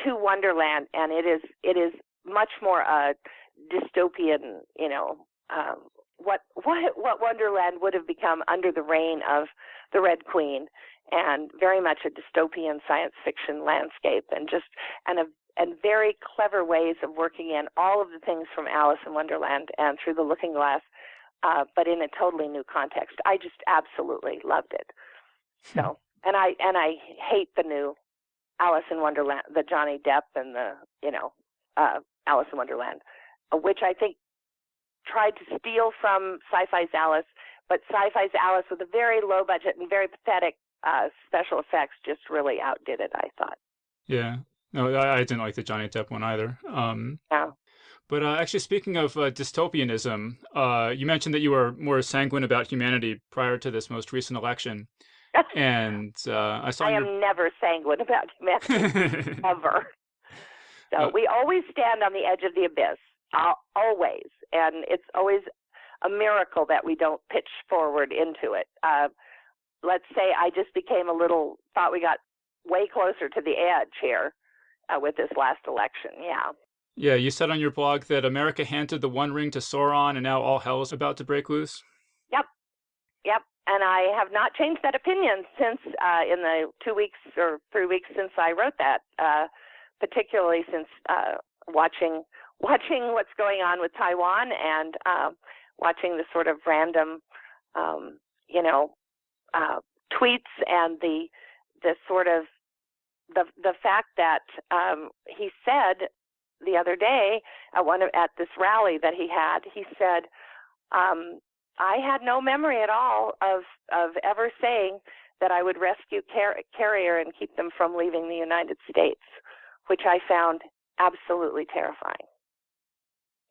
to Wonderland, and it is much more a dystopian, what Wonderland would have become under the reign of the Red Queen, and very much a dystopian science fiction landscape, and very clever ways of working in all of the things from Alice in Wonderland and Through the Looking Glass, but in a totally new context. I just absolutely loved it. So, and I hate the new Alice in Wonderland, the Johnny Depp and the Alice in Wonderland, which I think tried to steal from Sci-Fi's Alice, but Sci-Fi's Alice with a very low budget and very pathetic special effects just really outdid it, I thought. Yeah. No, I didn't like the Johnny Depp one either. Yeah. But actually, speaking of dystopianism, you mentioned that you were more sanguine about humanity prior to this most recent election. And I saw I am never sanguine about humanity, ever. So we always stand on the edge of the abyss, always. And it's always a miracle that we don't pitch forward into it. Let's say I just thought we got way closer to the edge here with this last election. Yeah. Yeah, you said on your blog that America handed the One Ring to Sauron and now all hell is about to break loose. Yep. And I have not changed that opinion since in the 2 weeks or 3 weeks since I wrote that, particularly since watching what's going on with Taiwan and watching the sort of random, tweets and the sort of the fact that he said the other day at this rally that he said, I had no memory at all of ever saying that I would rescue Carrier and keep them from leaving the United States, which I found absolutely terrifying.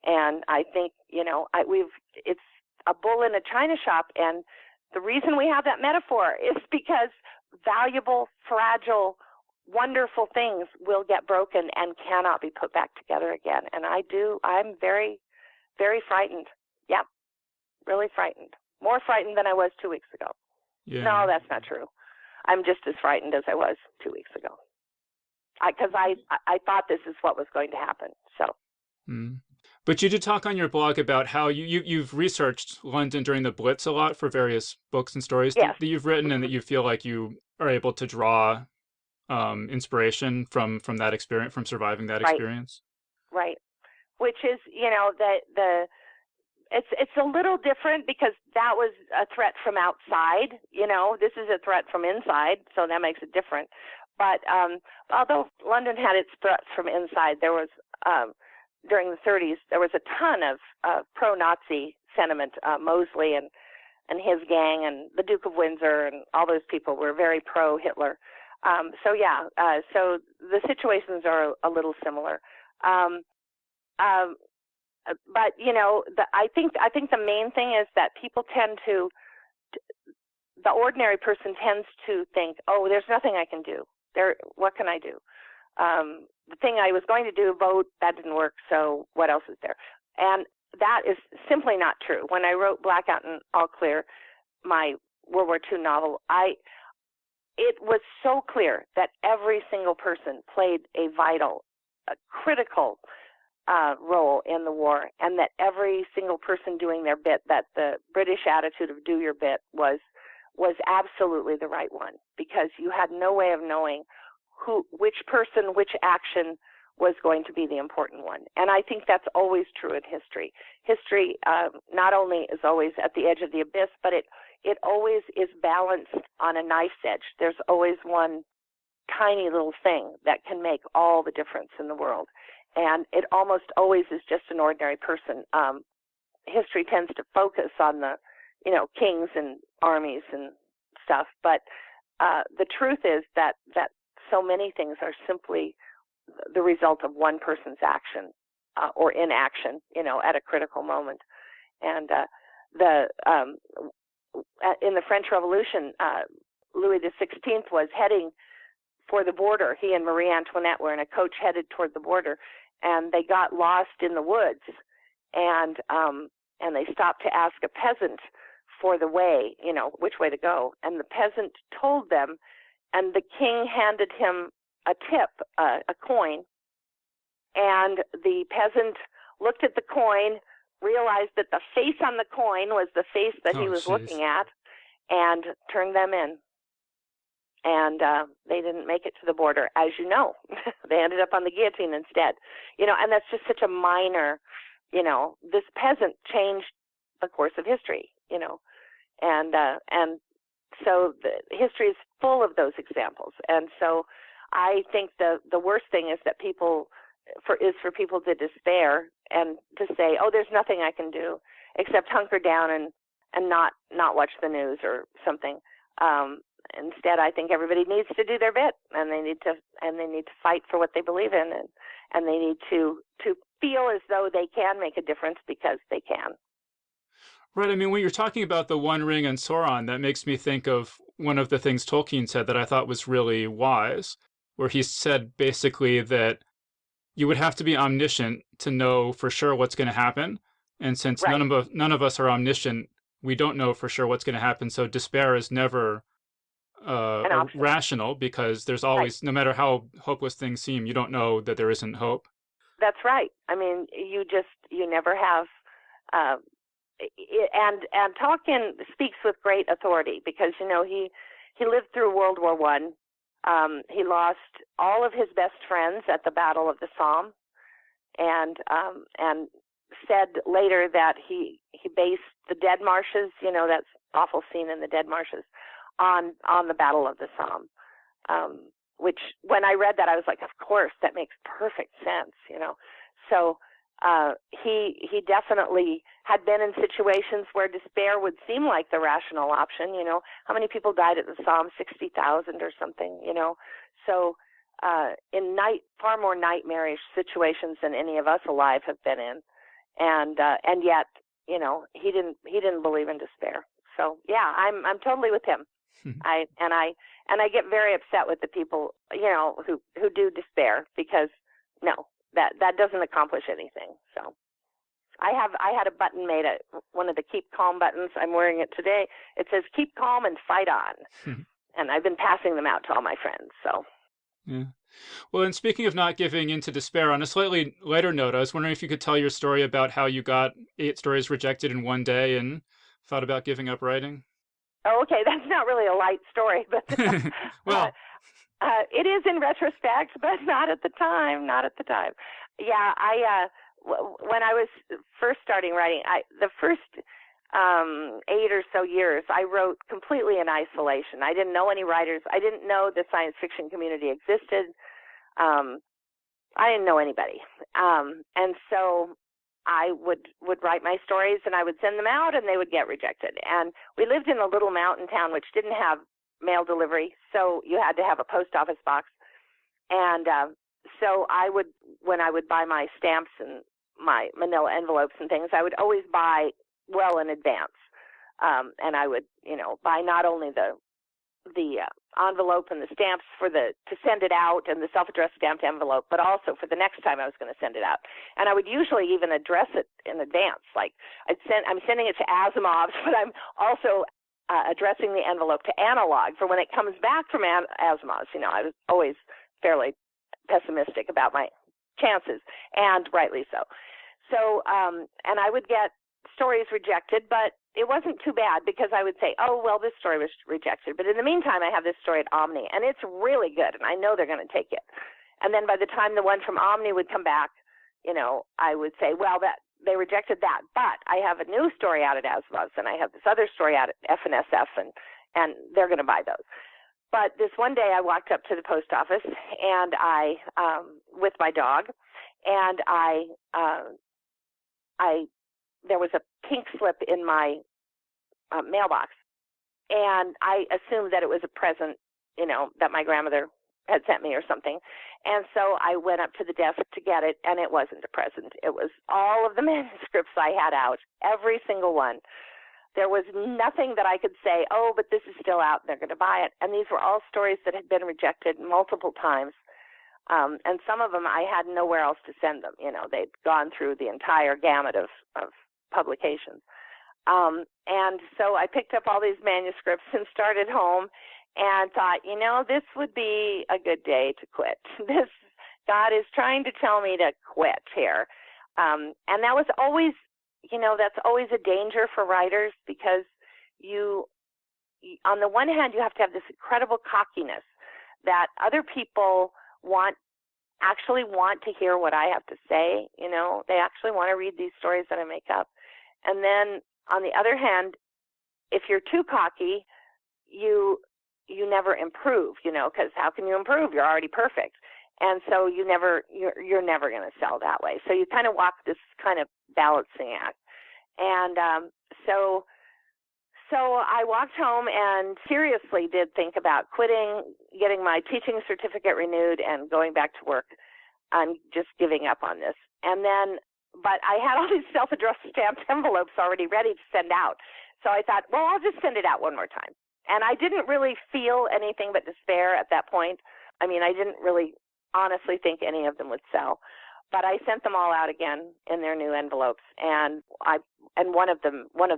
And I think, it's a bull in a china shop. And the reason we have that metaphor is because valuable, fragile, wonderful things will get broken and cannot be put back together again. And I'm very, very frightened. Yep. Really frightened. More frightened than I was 2 weeks ago. Yeah. No, that's not true. I'm just as frightened as I was 2 weeks ago. Because I thought this is what was going to happen. So. But you did talk on your blog about how you've researched London during the Blitz a lot for various books and stories that you've written, and that you feel like you are able to draw inspiration from that experience, from surviving that experience. Right. Which is, it's a little different because that was a threat from outside. This is a threat from inside, so that makes it different. But although London had its threats from inside, there was during the 30s there was a ton of pro-Nazi sentiment. Mosley and his gang and the Duke of Windsor and all those people were very pro-Hitler. So the situations are a little similar. But I think the main thing is that people the ordinary person tends to think, oh, there's nothing I can do. What can I do? The thing I was going to do, vote, that didn't work, so what else is there? And that is simply not true. When I wrote Blackout and All Clear, my World War II novel, it was so clear that every single person played a vital, critical role in the war, and that every single person doing their bit, that the British attitude of do your bit was absolutely the right one, because you had no way of knowing which person, which action was going to be the important one. And I think that's always true in history. History not only is always at the edge of the abyss, but it always is balanced on a knife's edge. There's always one tiny little thing that can make all the difference in the world. And it almost always is just an ordinary person. History tends to focus on the, kings and armies and stuff. But the truth is that so many things are simply the result of one person's action or inaction, at a critical moment. And in the French Revolution, Louis XVI was heading for the border. He and Marie Antoinette were in a coach headed toward the border, and they got lost in the woods, and they stopped to ask a peasant for the way, which way to go. And the peasant told them, and the king handed him a tip, a coin, and the peasant looked at the coin, realized that the face on the coin was the face that he was looking at, and turned them in. And they didn't make it to the border, as you know. They ended up on the guillotine instead. And that's just such a minor, this peasant changed the course of history, and so the history is full of those examples. And so I think the worst thing is that for people to despair and to say, oh, there's nothing I can do except hunker down and not watch the news or something. Instead, I think everybody needs to do their bit, and they need to fight for what they believe in, and they need to feel as though they can make a difference because they can. Right. I mean, when you're talking about the One Ring and Sauron, that makes me think of one of the things Tolkien said that I thought was really wise, where he said basically that you would have to be omniscient to know for sure what's going to happen. And since Right. none of us are omniscient, we don't know for sure what's going to happen. So despair is never An option. rational, because there's always, Right. no matter how hopeless things seem, you don't know that there isn't hope. That's right. I mean, you never have. And Tolkien speaks with great authority because he lived through World War I. He lost all of his best friends at the Battle of the Somme, and said later that he based the Dead Marshes, that awful scene in the Dead Marshes, on the Battle of the Somme. Which when I read that, I was like, of course, that makes perfect sense, So he definitely had been in situations where despair would seem like the rational option. How many people died at the Somme? 60,000 or something. So in far more nightmarish situations than any of us alive have been in, and yet he didn't believe in despair. So yeah, I'm totally with him. I get very upset with the people who do despair, because no, that doesn't accomplish anything. So I had a button made, one of the Keep Calm buttons. I'm wearing it today. It says keep calm and fight on. And I've been passing them out to all my friends. So yeah. Well, and speaking of not giving into despair, on a slightly lighter note, I was wondering if you could tell your story about how you got 8 stories rejected in one day and thought about giving up writing. Oh, okay, that's not really a light story, but well, it is in retrospect, but not at the time. Not at the time. Yeah, when I was first starting writing, the first 8 or so years, I wrote completely in isolation. I didn't know any writers. I didn't know the science fiction community existed. I didn't know anybody, and so I would write my stories, and I would send them out, and they would get rejected. And we lived in a little mountain town which didn't have mail delivery, so you had to have a post office box. And so when I would buy my stamps and my manila envelopes and things, I would always buy well in advance. And I would, buy not only the envelope and the stamps to send it out, and the self-addressed stamped envelope, but also for the next time I was going to send it out. And I would usually even address it in advance. Like I'm sending it to Asimov's, but I'm also addressing the envelope to Analog for when it comes back from Asimov's. I was always fairly pessimistic about my chances, and rightly so. So, and I would get stories rejected, but it wasn't too bad, because I would say, oh, well, this story was rejected, but in the meantime, I have this story at Omni, and it's really good, and I know they're going to take it. And then by the time the one from Omni would come back, I would say, well, that they rejected that, but I have a new story out at Asimov's, and I have this other story out at FNSF, and they're going to buy those. But this one day, I walked up to the post office, and I, with my dog, and there was a pink slip in my mailbox, and I assumed that it was a present, that my grandmother had sent me or something. And so I went up to the desk to get it, and it wasn't a present. It was all of the manuscripts I had out, every single one. There was nothing that I could say, oh, but this is still out, and they're going to buy it. And these were all stories that had been rejected multiple times. And some of them I had nowhere else to send them. They'd gone through the entire gamut of publications. And so I picked up all these manuscripts and started home and thought, this would be a good day to quit. God is trying to tell me to quit here. And that was always, that's always a danger for writers, because on the one hand, you have to have this incredible cockiness that other people actually want to hear what I have to say. They actually want to read these stories that I make up. And then on the other hand, if you're too cocky, you never improve, because how can you improve? You're already perfect. And so you're never going to sell that way. So you kind of walk this kind of balancing act. And so I walked home and seriously did think about quitting, getting my teaching certificate renewed, and going back to work and just giving up on this. And then, but I had all these self-addressed stamped envelopes already ready to send out. So I thought, well, I'll just send it out one more time. And I didn't really feel anything but despair at that point. I mean, I didn't really honestly think any of them would sell. But I sent them all out again in their new envelopes, and one of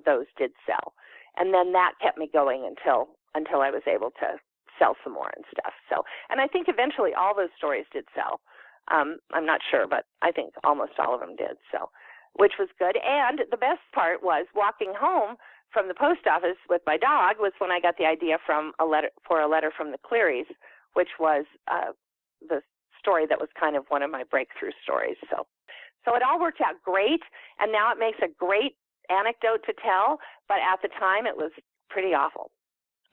those did sell. And then that kept me going until I was able to sell some more and stuff. So, and I think eventually all those stories did sell. I'm not sure, but I think almost all of them did. So, which was good. And the best part was walking home from the post office with my dog was when I got the idea for a letter from the Clearys, which was the story that was kind of one of my breakthrough stories. So it all worked out great, and now it makes a great anecdote to tell, but at the time it was pretty awful.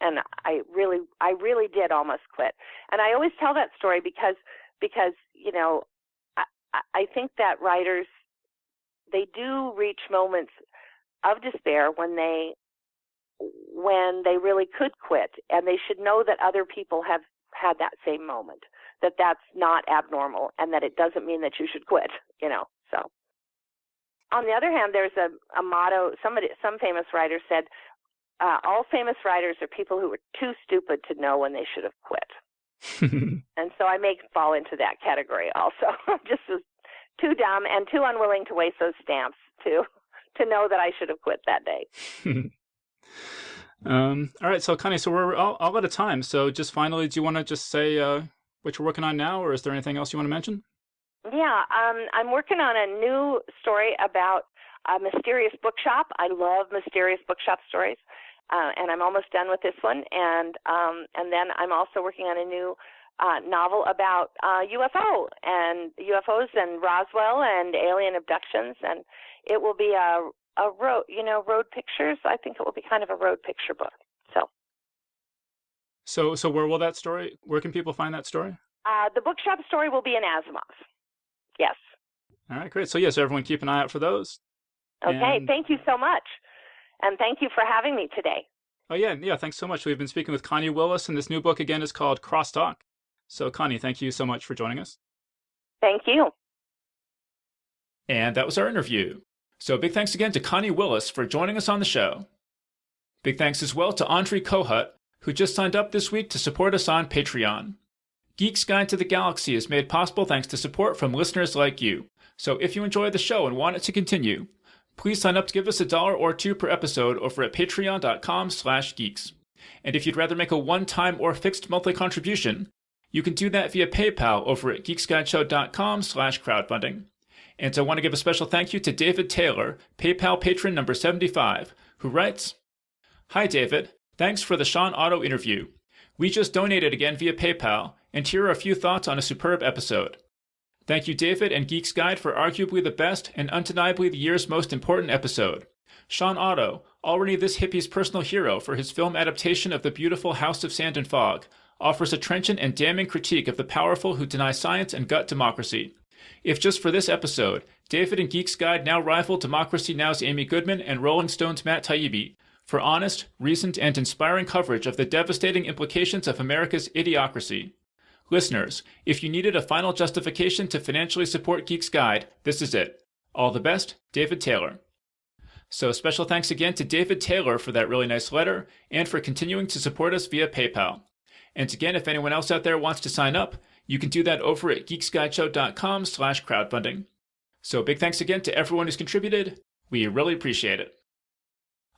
And I really did almost quit. And I always tell that story because you know, I think that writers, they do reach moments of despair when they really could quit, and they should know that other people have had that same moment, that that's not abnormal, and that it doesn't mean that you should quit, you know. So on the other hand, there's a motto, some famous writer said, all famous writers are people who were too stupid to know when they should have quit. And so I may fall into that category also. I just was too dumb and too unwilling to waste those stamps to know that I should have quit that day. All right, so Connie, so we're all out of time. So just finally, do you want to just say what you're working on now, or is there anything else you want to mention? Yeah, I'm working on a new story about a mysterious bookshop. I love mysterious bookshop stories, and I'm almost done with this one. And then I'm also working on a new novel about UFOs and Roswell and alien abductions, and it will be a road pictures. I think it will be kind of a road picture book. So where will that story? Where can people find that story? The bookshop story will be in Asimov. Yes. All right, great. So yes, everyone keep an eye out for those. Okay, thank you so much, and thank you for having me today. Oh yeah, thanks so much. We've been speaking with Connie Willis, and this new book again is called Crosstalk. So Connie, thank you so much for joining us. Thank you. And that was our interview. So big thanks again to Connie Willis for joining us on the show. Big thanks as well to Andre Kohut, who just signed up this week to support us on Patreon. Geek's Guide to the Galaxy is made possible thanks to support from listeners like you. So if you enjoy the show and want it to continue, please sign up to give us $1 or $2 per episode over at patreon.com/geeks. And if you'd rather make a one-time or fixed monthly contribution, you can do that via PayPal over at geeksguideshow.com/crowdfunding. And so I want to give a special thank you to David Taylor, PayPal patron number 75, who writes, "Hi David, thanks for the Sean Otto interview. We just donated again via PayPal, and here are a few thoughts on a superb episode. Thank you David and Geek's Guide for arguably the best and undeniably the year's most important episode. Sean Otto, already this hippie's personal hero for his film adaptation of The Beautiful House of Sand and Fog, offers a trenchant and damning critique of the powerful who deny science and gut democracy. If just for this episode, David and Geek's Guide now rival Democracy Now!'s Amy Goodman and Rolling Stone's Matt Taibbi for honest, reasoned, and inspiring coverage of the devastating implications of America's idiocracy. Listeners, if you needed a final justification to financially support Geek's Guide, this is it. All the best, David Taylor." So special thanks again to David Taylor for that really nice letter and for continuing to support us via PayPal. And again, if anyone else out there wants to sign up, you can do that over at geeksguideshow.com/crowdfunding. So big thanks again to everyone who's contributed. We really appreciate it.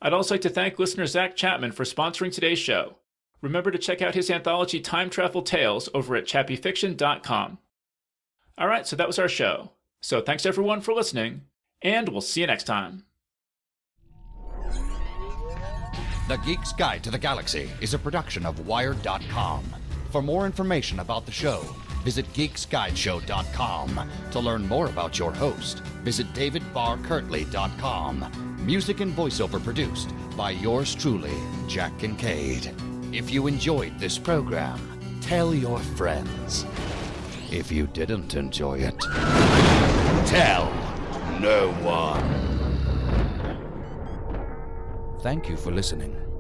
I'd also like to thank listener Zach Chapman for sponsoring today's show. Remember to check out his anthology Time Travel Tales over at chappyfiction.com. All right, so that was our show. So thanks everyone for listening, and we'll see you next time. The Geek's Guide to the Galaxy is a production of Wired.com. For more information about the show, visit geeksguideshow.com. To learn more about your host, visit davidbarrkirtley.com. Music and voiceover produced by yours truly, Jack Kincaid. If you enjoyed this program, tell your friends. If you didn't enjoy it, tell no one. Thank you for listening.